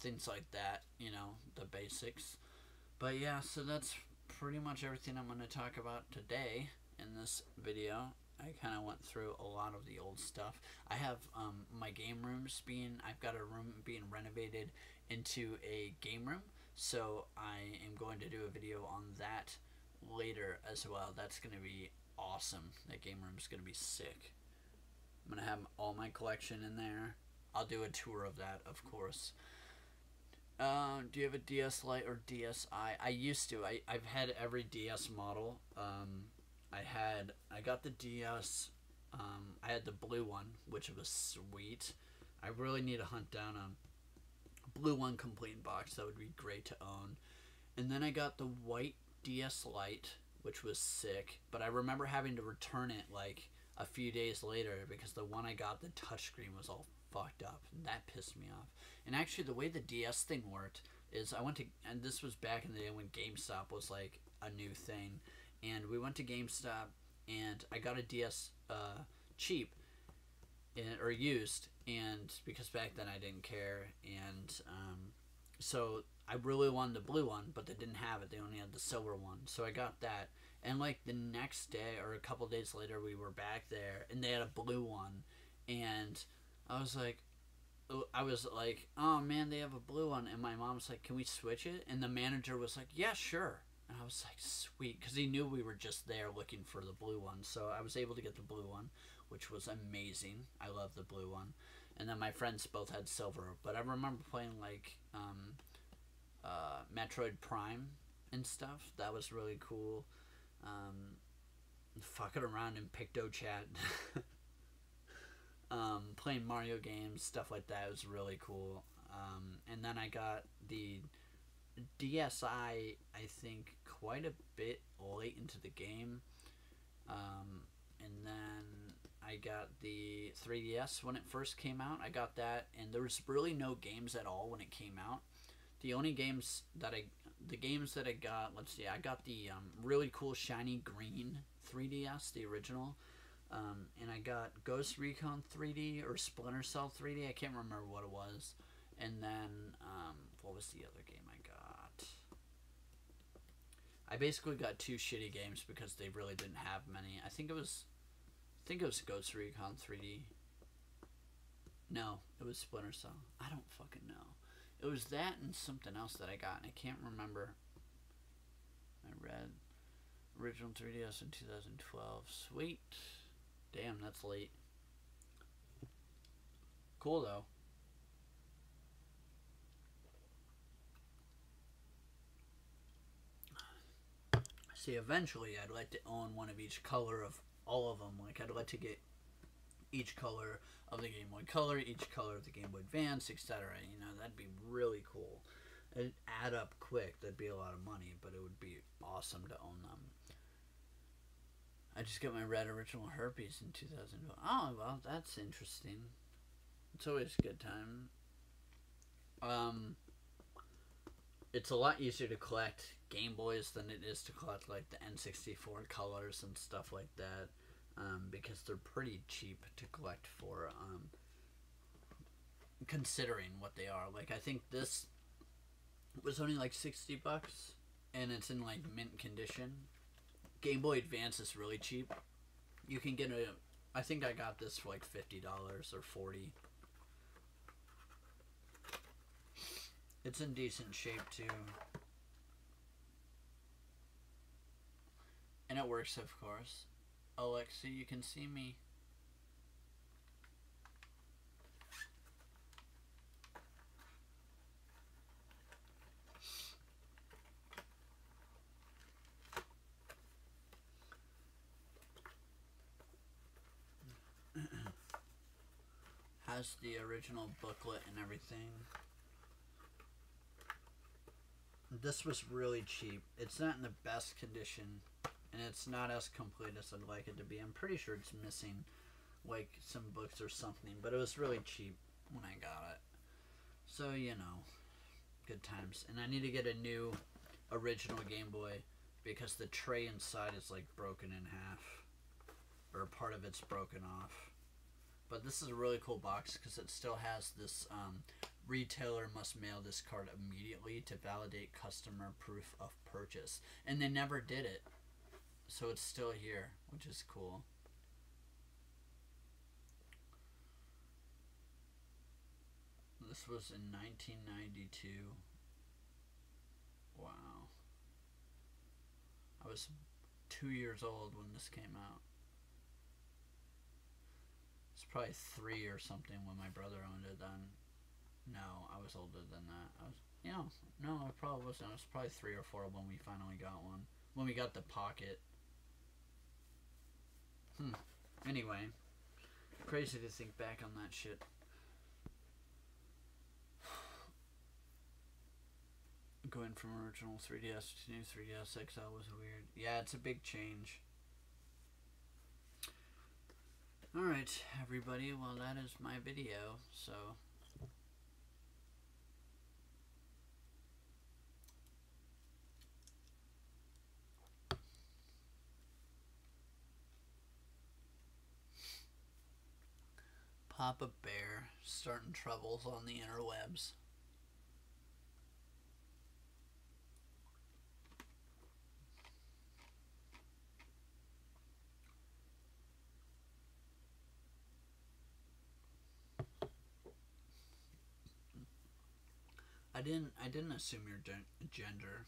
things like that, you know, the basics. But yeah, so that's pretty much everything I'm going to talk about today in this video. I kind of went through a lot of the old stuff. I have my game rooms I've got a room being renovated into a game room. So I am going to do a video on that later as well. That's going to be awesome. That game room is going to be sick. I'm going to have all my collection in there. I'll do a tour of that, of course. Do you have a DS Lite or DSi? I used to. I've had every DS model. I got the DS. I had the blue one, which was sweet. I really need to hunt down a blue one complete in box. That would be great to own. And then I got the white DS Lite, which was sick. But I remember having to return it like a few days later because the one I got, the touchscreen was all fucked up, and that pissed me off. And actually, the way the DS thing worked is and this was back in the day when GameStop was like a new thing, and we went to GameStop, and I got a DS cheap, or used, and because back then I didn't care, and so I really wanted the blue one, but they didn't have it. They only had the silver one, so I got that. And like the next day or a couple days later, we were back there, and they had a blue one, and I was like, oh man, they have a blue one, and my mom was like, can we switch it? And the manager was like, yeah, sure. And I was like, sweet, because he knew we were just there looking for the blue one, so I was able to get the blue one, which was amazing. I love the blue one. And then my friends both had silver, but I remember playing like Metroid Prime and stuff. That was really cool. Fucking around in PictoChat. Playing Mario games, stuff like that was really cool. And then I got the DSi, I think, quite a bit late into the game. And then I got the 3DS when it first came out. I got that, and there was really no games at all when it came out. The only games that I got, let's see, I got the really cool shiny green 3DS, the original. And I got Ghost Recon 3D or Splinter Cell 3D. I can't remember what it was. And then, what was the other game I got? I basically got two shitty games because they really didn't have many. I think it was Ghost Recon 3D. No, it was Splinter Cell. I don't fucking know. It was that and something else that I got, and I can't remember. I read original 3DS in 2012. Sweet. Damn, that's late. Cool, though. See, eventually I'd like to own one of each color of all of them. Like, I'd like to get each color of the Game Boy Color, each color of the Game Boy Advance, etc. You know, that'd be really cool. It'd add up quick. That'd be a lot of money, but it would be awesome to own them. I just got my Red Original Herpes in 2012. Oh, well, that's interesting. It's always a good time. It's a lot easier to collect Game Boys than it is to collect like the N64 colors and stuff like that, because they're pretty cheap to collect for, considering what they are. Like, I think this was only like $60, and it's in like mint condition. Game Boy Advance is really cheap. You can get I think I got this for like $50 or $40. It's in decent shape too. And it works, of course. Alexa, you can see me. Has the original booklet and everything. This was really cheap. It's not in the best condition, and it's not as complete as I'd like it to be. I'm pretty sure it's missing like some books or something, but it was really cheap when I got it. So, you know, good times. And I need to get a new original Game Boy because the tray inside is like broken in half, or part of it's broken off. But this is a really cool box because it still has this retailer must mail this card immediately to validate customer proof of purchase. And they never did it. So it's still here, which is cool. This was in 1992. Wow. I was 2 years old when this came out. It's probably 3 or something when my brother owned it then. No, I was older than that. I was, you know, no, I probably wasn't. I was probably 3 or 4 when we finally got one. When we got the Pocket. Anyway, crazy to think back on that shit. Going from original 3DS to new 3DS XL was weird. Yeah, it's a big change. Alright, everybody, well, that is my video, so Papa Bear starting troubles on the interwebs. I didn't assume your gender,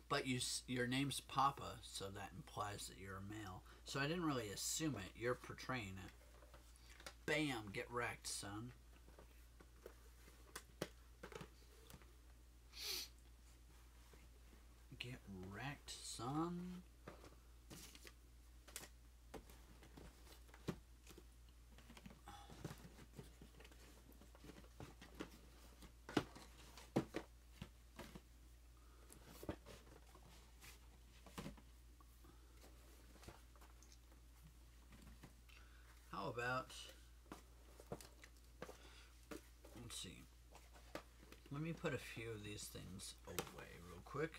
but your name's Papa, so that implies that you're a male. So I didn't really assume it. You're portraying it. Bam! Get wrecked, son. Get wrecked, son. How about, let's see, let me put a few of these things away real quick.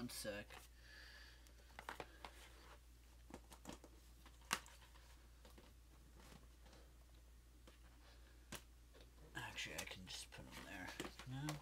one sec. Actually, I can just put them there. No.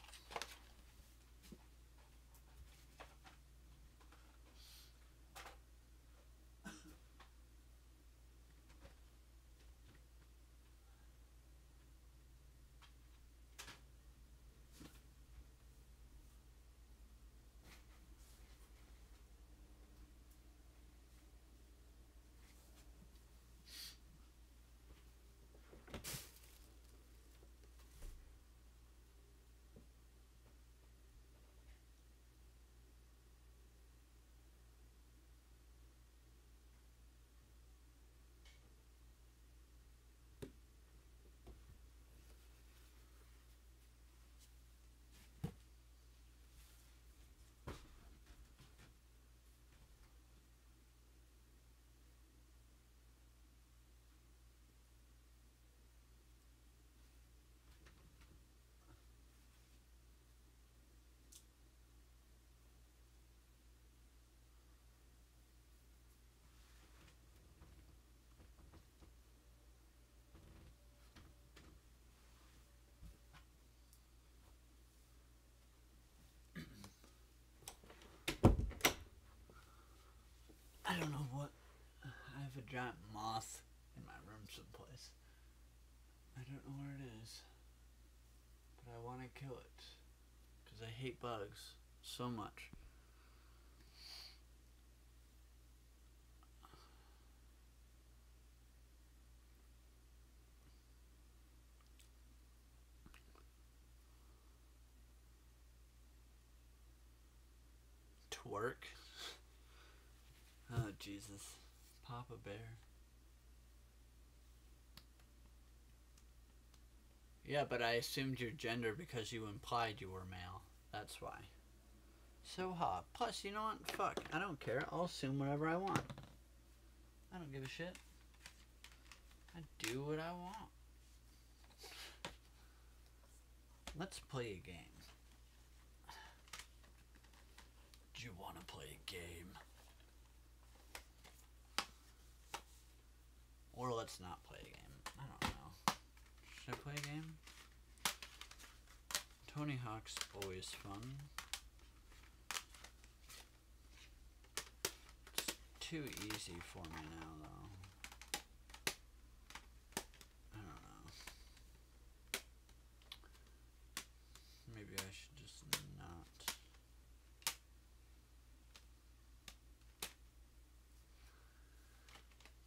I don't know what. I have a giant moth in my room someplace. I don't know where it is. But I want to kill it. Because I hate bugs so much. Twerk? Oh, Jesus. Papa Bear. Yeah, but I assumed your gender because you implied you were male. That's why. So hot. Plus, you know what? Fuck. I don't care. I'll assume whatever I want. I don't give a shit. I do what I want. Let's play a game. Do you want to play a game? Or let's not play a game. I don't know. Should I play a game? Tony Hawk's always fun. It's too easy for me now, though. I don't know. Maybe I should just not.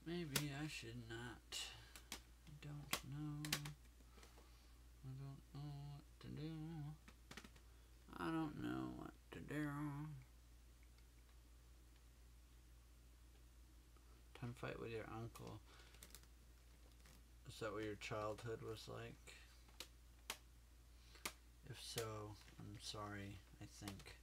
Maybe I should not. I don't know. I don't know what to do. I don't know what to do. Time to fight with your uncle. Is that what your childhood was like? If so, I'm sorry, I think.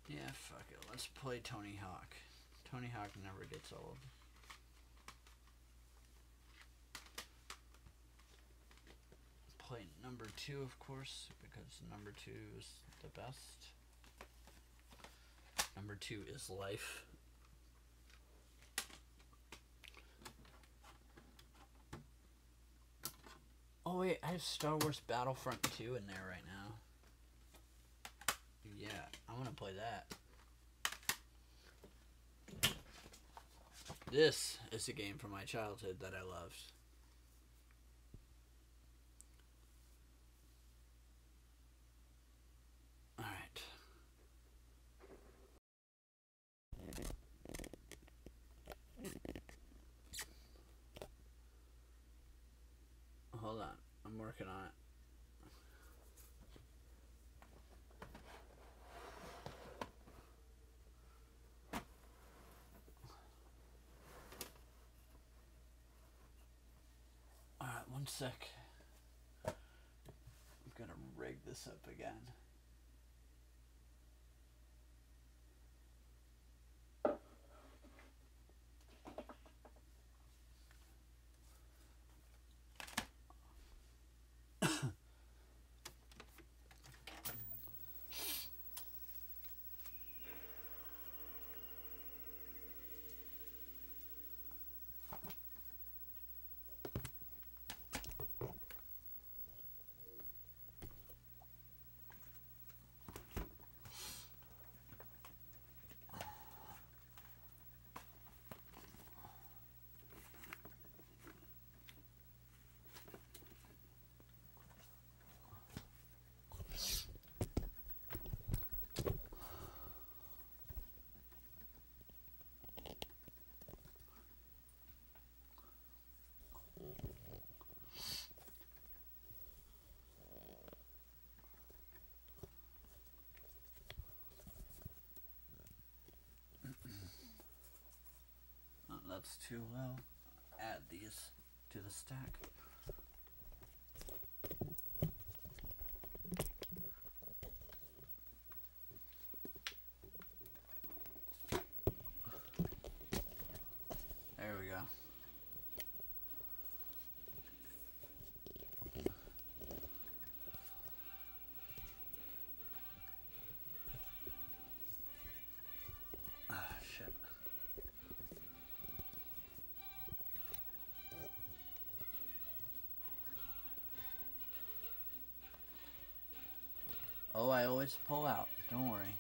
Yeah, fuck it. Let's play Tony Hawk. Tony Hawk never gets old. Play number 2, of course, because number 2 is the best. Number 2 is life. Oh wait, I have Star Wars Battlefront 2 in there right now. Yeah, I want to play that. This is a game from my childhood that I loved. Alright. Hold on, I'm working on it. Alright, one sec. I'm gonna rig this up again. that's too low. Add these to the stack. There we go. Shit. Oh, I always pull out. Don't worry.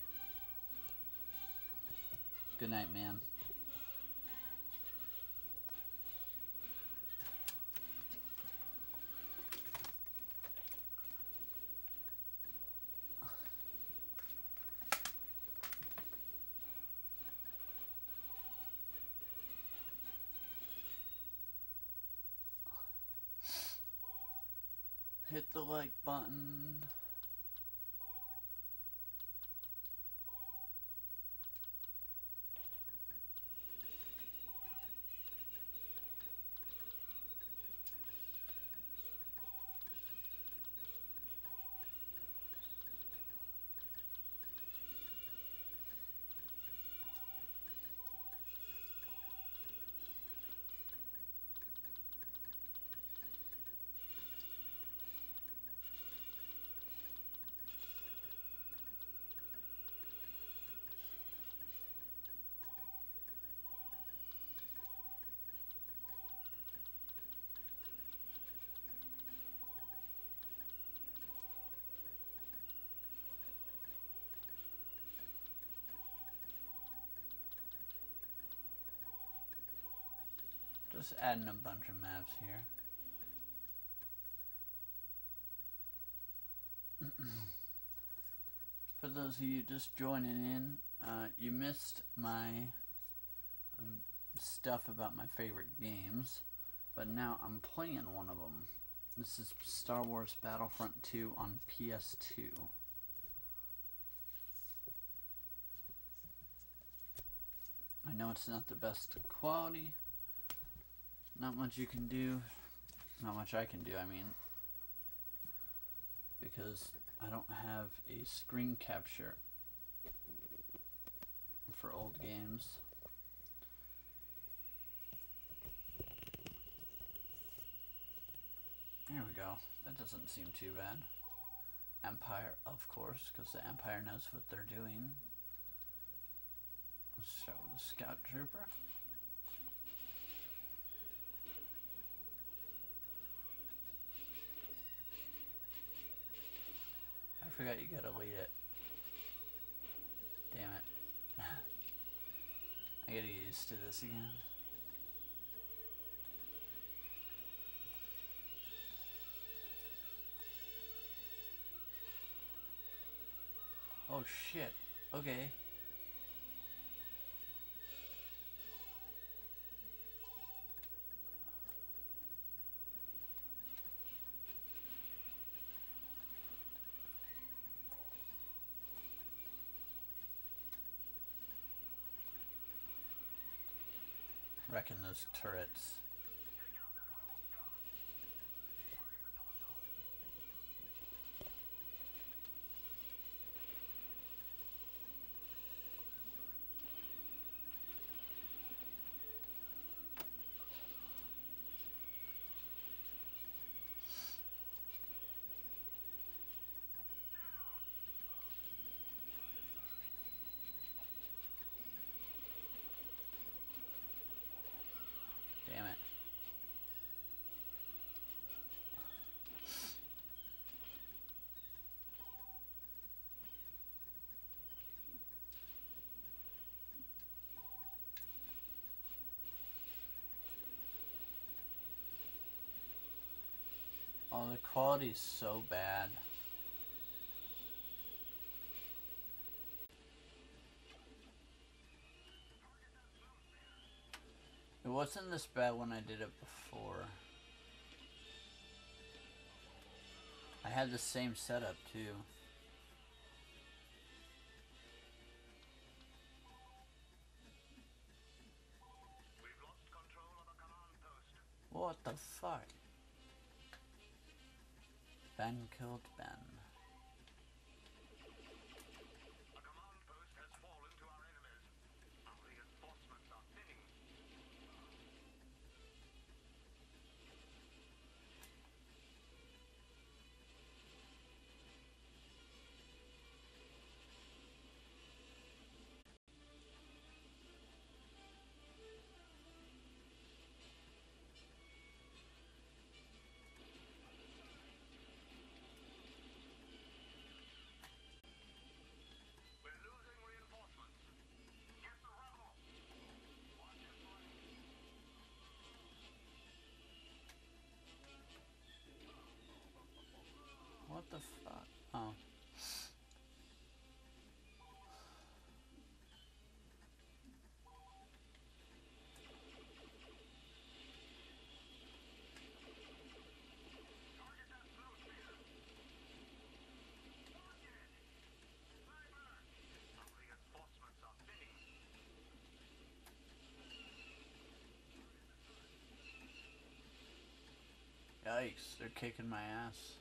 Good night, man. Hit the like button. Just adding a bunch of maps here. For those of you just joining in, you missed my stuff about my favorite games, but now I'm playing one of them. This is Star Wars Battlefront 2 on PS2. I know it's not the best quality. Not much you can do. Not much I can do, I mean. Because I don't have a screen capture for old games. There we go. That doesn't seem too bad. Empire, of course, because the Empire knows what they're doing. Let's start with the Scout Trooper. I forgot you gotta lead it. Damn it. I gotta get used to this again. Oh shit. Okay. Wrecking those turrets. Damn it. Oh, the quality is so bad. It wasn't this bad when I did it before. I had the same setup too. What the fuck? Ben killed Ben. What the fuck? Oh. Yikes, they're kicking my ass.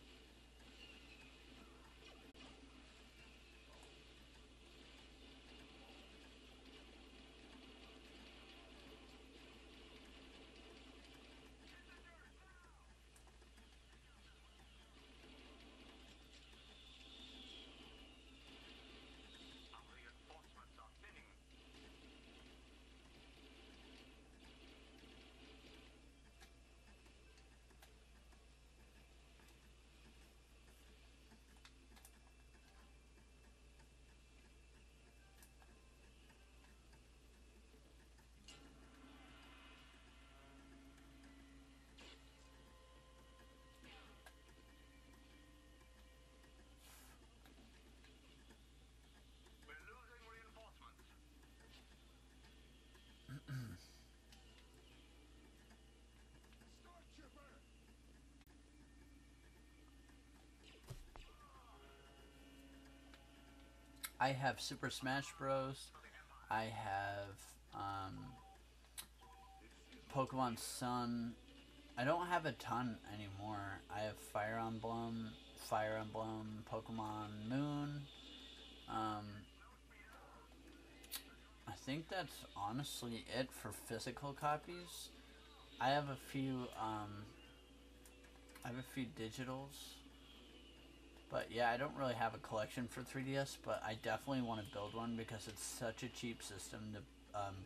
I have Super Smash Bros. I have Pokemon Sun. I don't have a ton anymore. I have Fire Emblem, Pokemon Moon. I think that's honestly it for physical copies. I have a few digitals. But yeah, I don't really have a collection for 3DS, but I definitely want to build one because it's such a cheap system to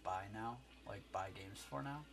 buy now, like buy games for now.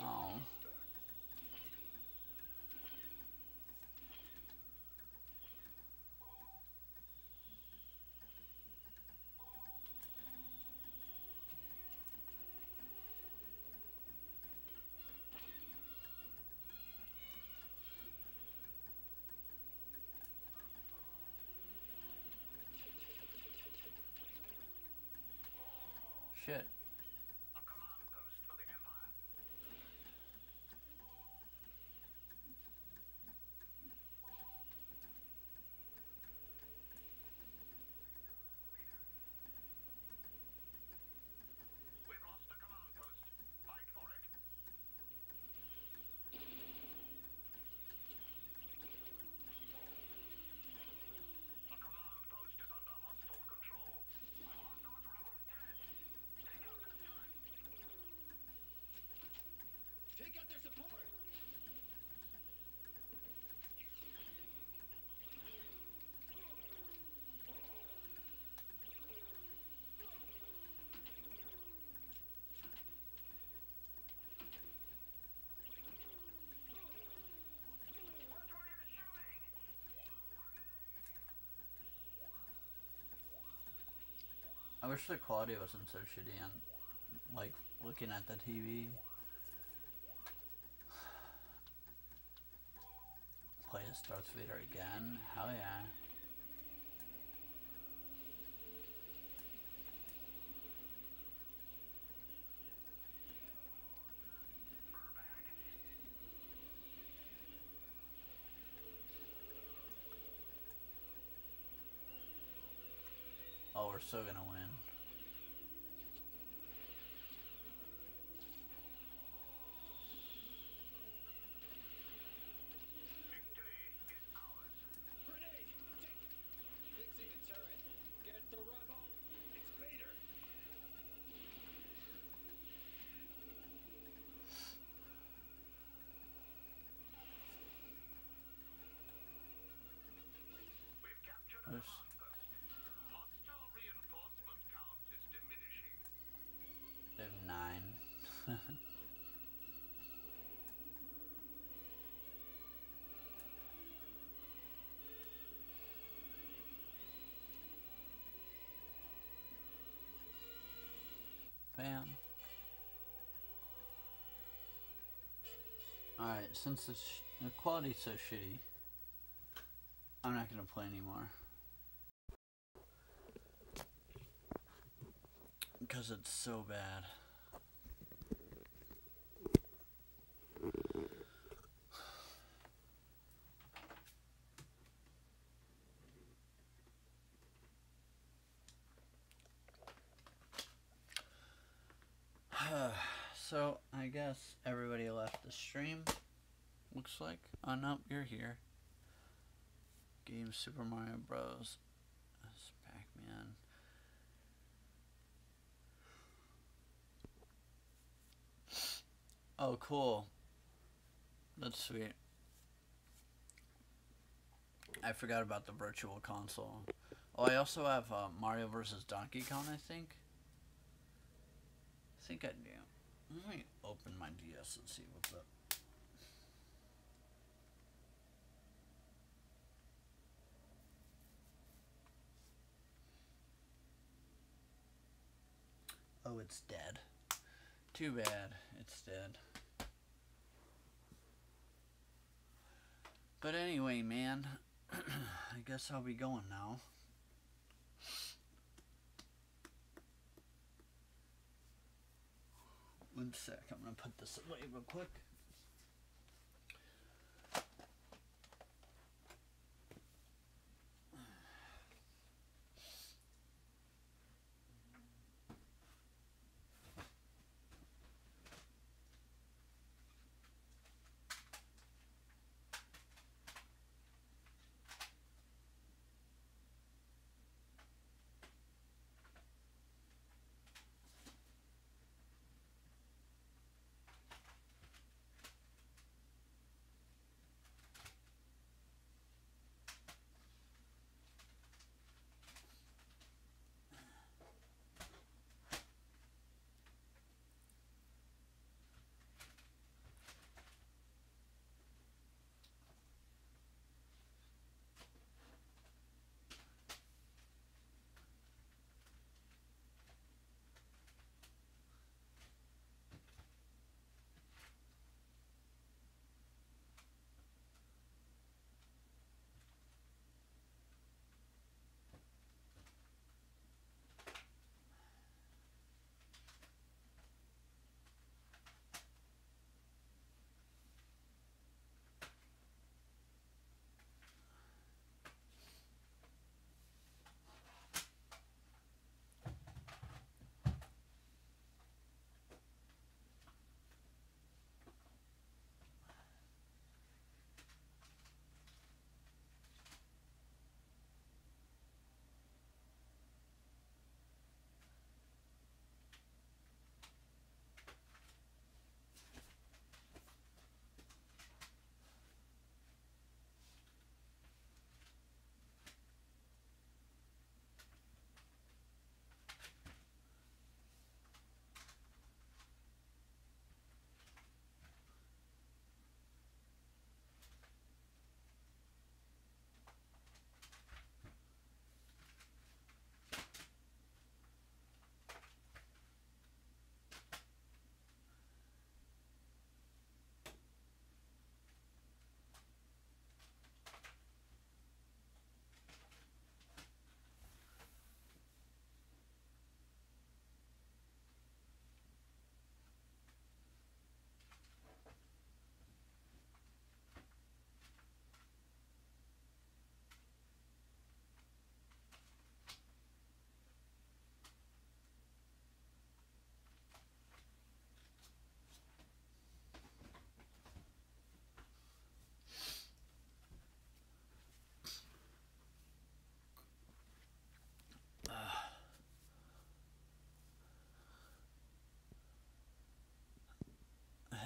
Oh. Shit. I wish the quality wasn't so shitty on, like, looking at the TV. Play as Darth Vader again? Hell yeah. Oh, we're still gonna win. Oops. They have 9. Bam. Alright, since the quality's so shitty, I'm not gonna play anymore. Because it's so bad. So, I guess everybody left the stream. Looks like. Oh no, you're here. Game Super Mario Bros. That's Pac-Man. Oh, cool. That's sweet. I forgot about the virtual console. Oh, I also have Mario vs. Donkey Kong, I think. I think I do. Let me open my DS and see what's up. Oh, it's dead. Too bad. It's dead. But anyway, man. I guess I'll be going now. One sec. I'm going to put this away real quick.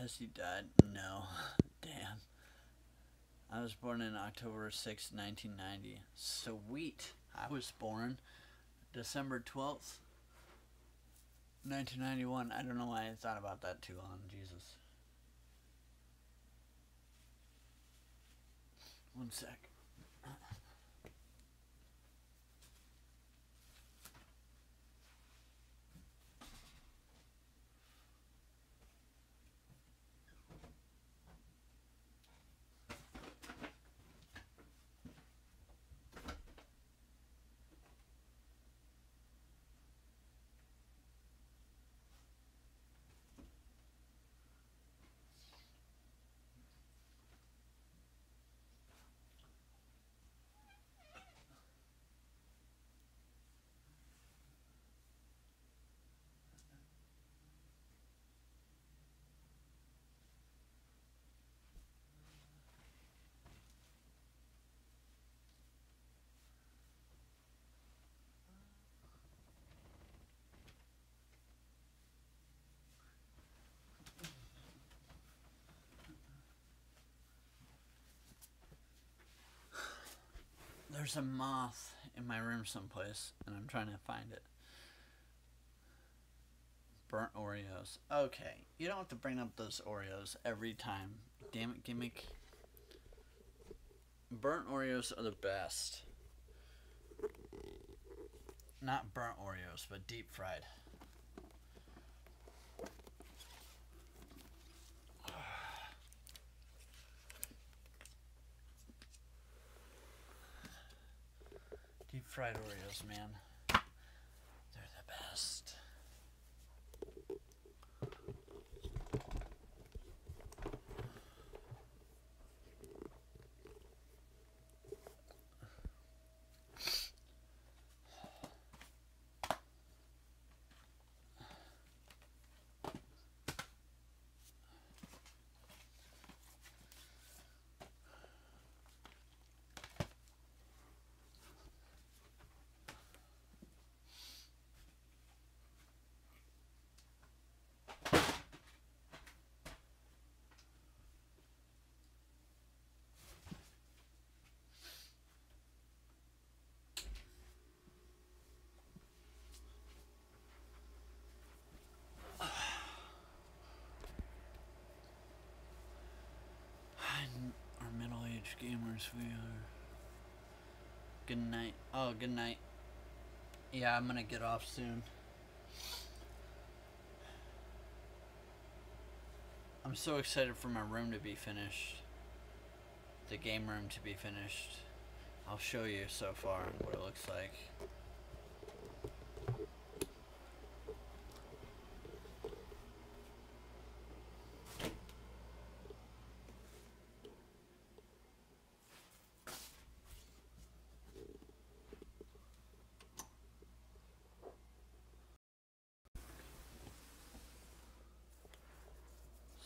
Has he died? No. Damn. I was born in October 6, 1990. Sweet. I was born December 12th, 1991. I don't know why I thought about that too long. Jesus. One sec. There's a moth in my room someplace, and I'm trying to find it. Burnt Oreos. Okay, you don't have to bring up those Oreos every time. Damn it, gimmick. Burnt Oreos are the best. Not burnt Oreos, but deep fried. Deep fried Oreos, man. They're the best. Our middle-aged gamers, we are. Good night. Oh, good night. Yeah, I'm gonna get off soon. I'm so excited for my room to be finished. The game room to be finished. I'll show you so far what it looks like.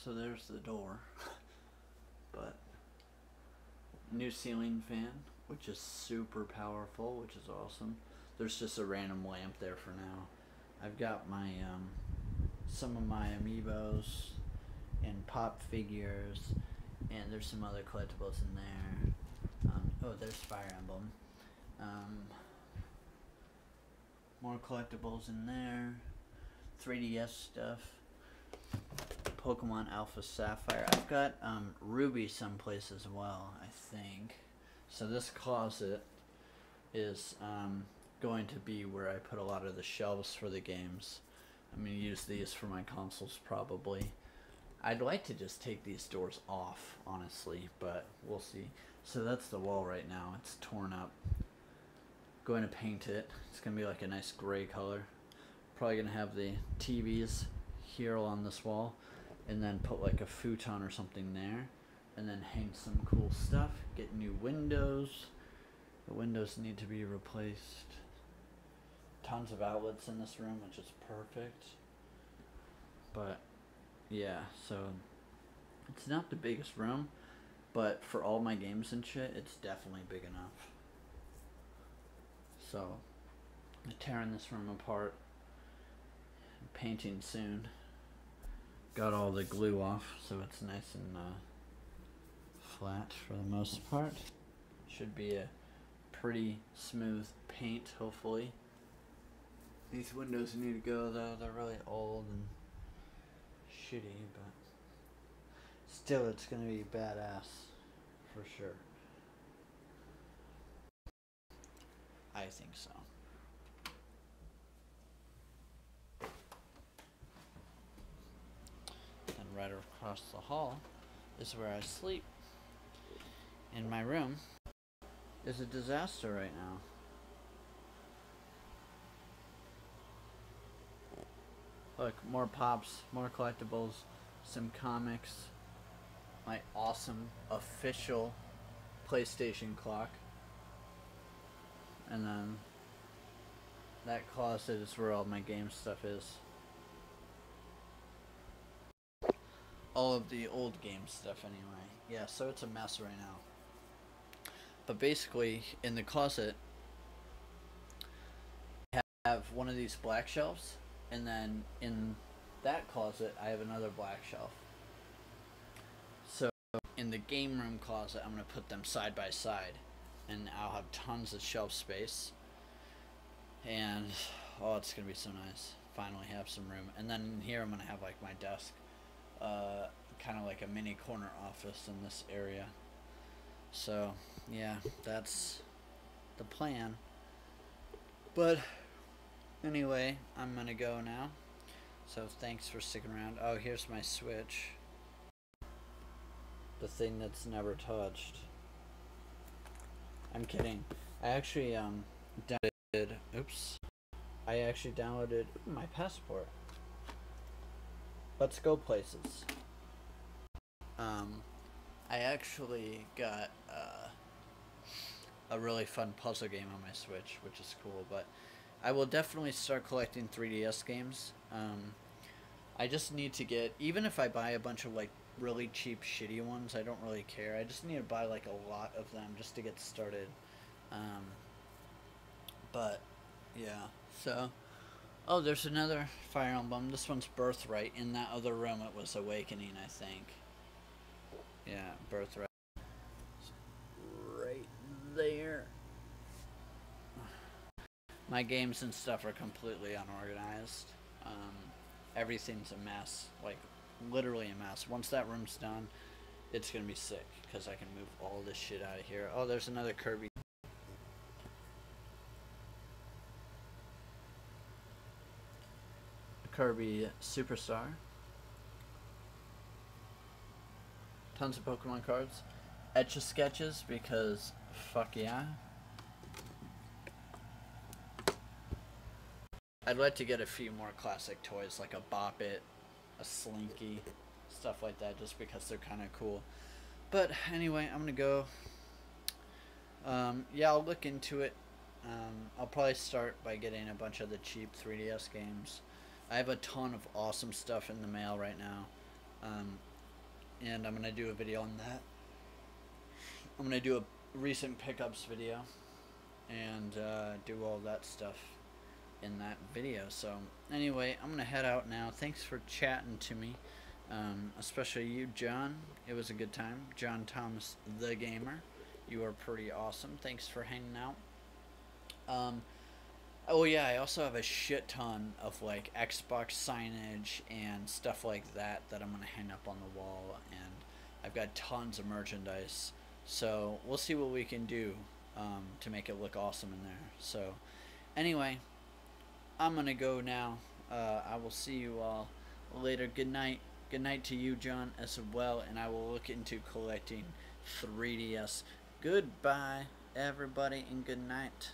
So there's the door. But new ceiling fan, which is super powerful, which is awesome. There's just a random lamp there for now. I've got my some of my amiibos and pop figures, and there's some other collectibles in there. Oh, there's Fire Emblem. More collectibles in there. 3DS stuff. Pokemon Alpha Sapphire. I've got Ruby someplace as well, I think. So this closet is going to be where I put a lot of the shelves for the games. I'm going to use these for my consoles probably. I'd like to just take these doors off, honestly, but we'll see. So that's the wall right now. It's torn up. Going to paint it. It's going to be like a nice gray color. Probably going to have the TVs here along this wall, and then put like a futon or something there, and then hang some cool stuff. Get new windows. The windows need to be replaced. Tons of outlets in this room, which is perfect. But yeah, so it's not the biggest room, but for all my games and shit, it's definitely big enough. So I'm tearing this room apart. Painting soon. got all the glue off, so it's nice and flat for the most part. Should be a pretty smooth paint, hopefully. These windows need to go though, they're really old and shitty, but still it's gonna be badass for sure. I think so. Then right across the hall is where I sleep. And my room is a disaster right now. Look, more pops, more collectibles, some comics, my awesome official PlayStation clock, and then that closet is where all my game stuff is. All of the old game stuff anyway. Yeah, so it's a mess right now. But basically, in the closet, I have one of these black shelves, and then in that closet, I have another black shelf. So in the game room closet, I'm going to put them side by side, and I'll have tons of shelf space. And, oh, it's going to be so nice. Finally have some room. And then in here, I'm going to have, like, my desk. Kind of like a mini corner office in this area. So, yeah, that's the plan. But anyway, I'm gonna go now. So thanks for sticking around. Oh, here's my Switch. The thing that's never touched. I'm kidding. I actually downloaded. Oops. I actually downloaded my Passport. Let's go places. I actually got a really fun puzzle game on my Switch, which is cool, but I will definitely start collecting 3DS games. I just need to get, even if I buy a bunch of like really cheap shitty ones, I don't really care. I just need to buy like a lot of them just to get started. But yeah, so oh, there's another Fire Emblem. This one's Birthright. In that other room it was Awakening, I think. Yeah, Birthright. Right there. My games and stuff are completely unorganized. Everything's a mess. Like, literally a mess. Once that room's done, it's gonna be sick. Because I can move all this shit out of here. Oh, there's another Kirby. Kirby Superstar. Tons of Pokemon cards. Etch-a-Sketches, because fuck yeah. I'd like to get a few more classic toys, like a Bop It, a Slinky, stuff like that, just because they're kind of cool. But anyway, I'm gonna go. Yeah, I'll look into it. I'll probably start by getting a bunch of the cheap 3DS games. I have a ton of awesome stuff in the mail right now. And I'm gonna do a video on that. I'm gonna do a recent pickups video and do all that stuff in that video. So anyway, I'm gonna head out now. Thanks for chatting to me, especially you, John. It was a good time. John Thomas the Gamer, you are pretty awesome. Thanks for hanging out. Oh yeah, I also have a shit ton of like Xbox signage and stuff like that that I'm gonna hang up on the wall, and I've got tons of merchandise. So we'll see what we can do to make it look awesome in there. So anyway, I'm gonna go now. I will see you all later. Good night. Good night to you, John, as well, and I will look into collecting 3DS. Goodbye, everybody, and good night.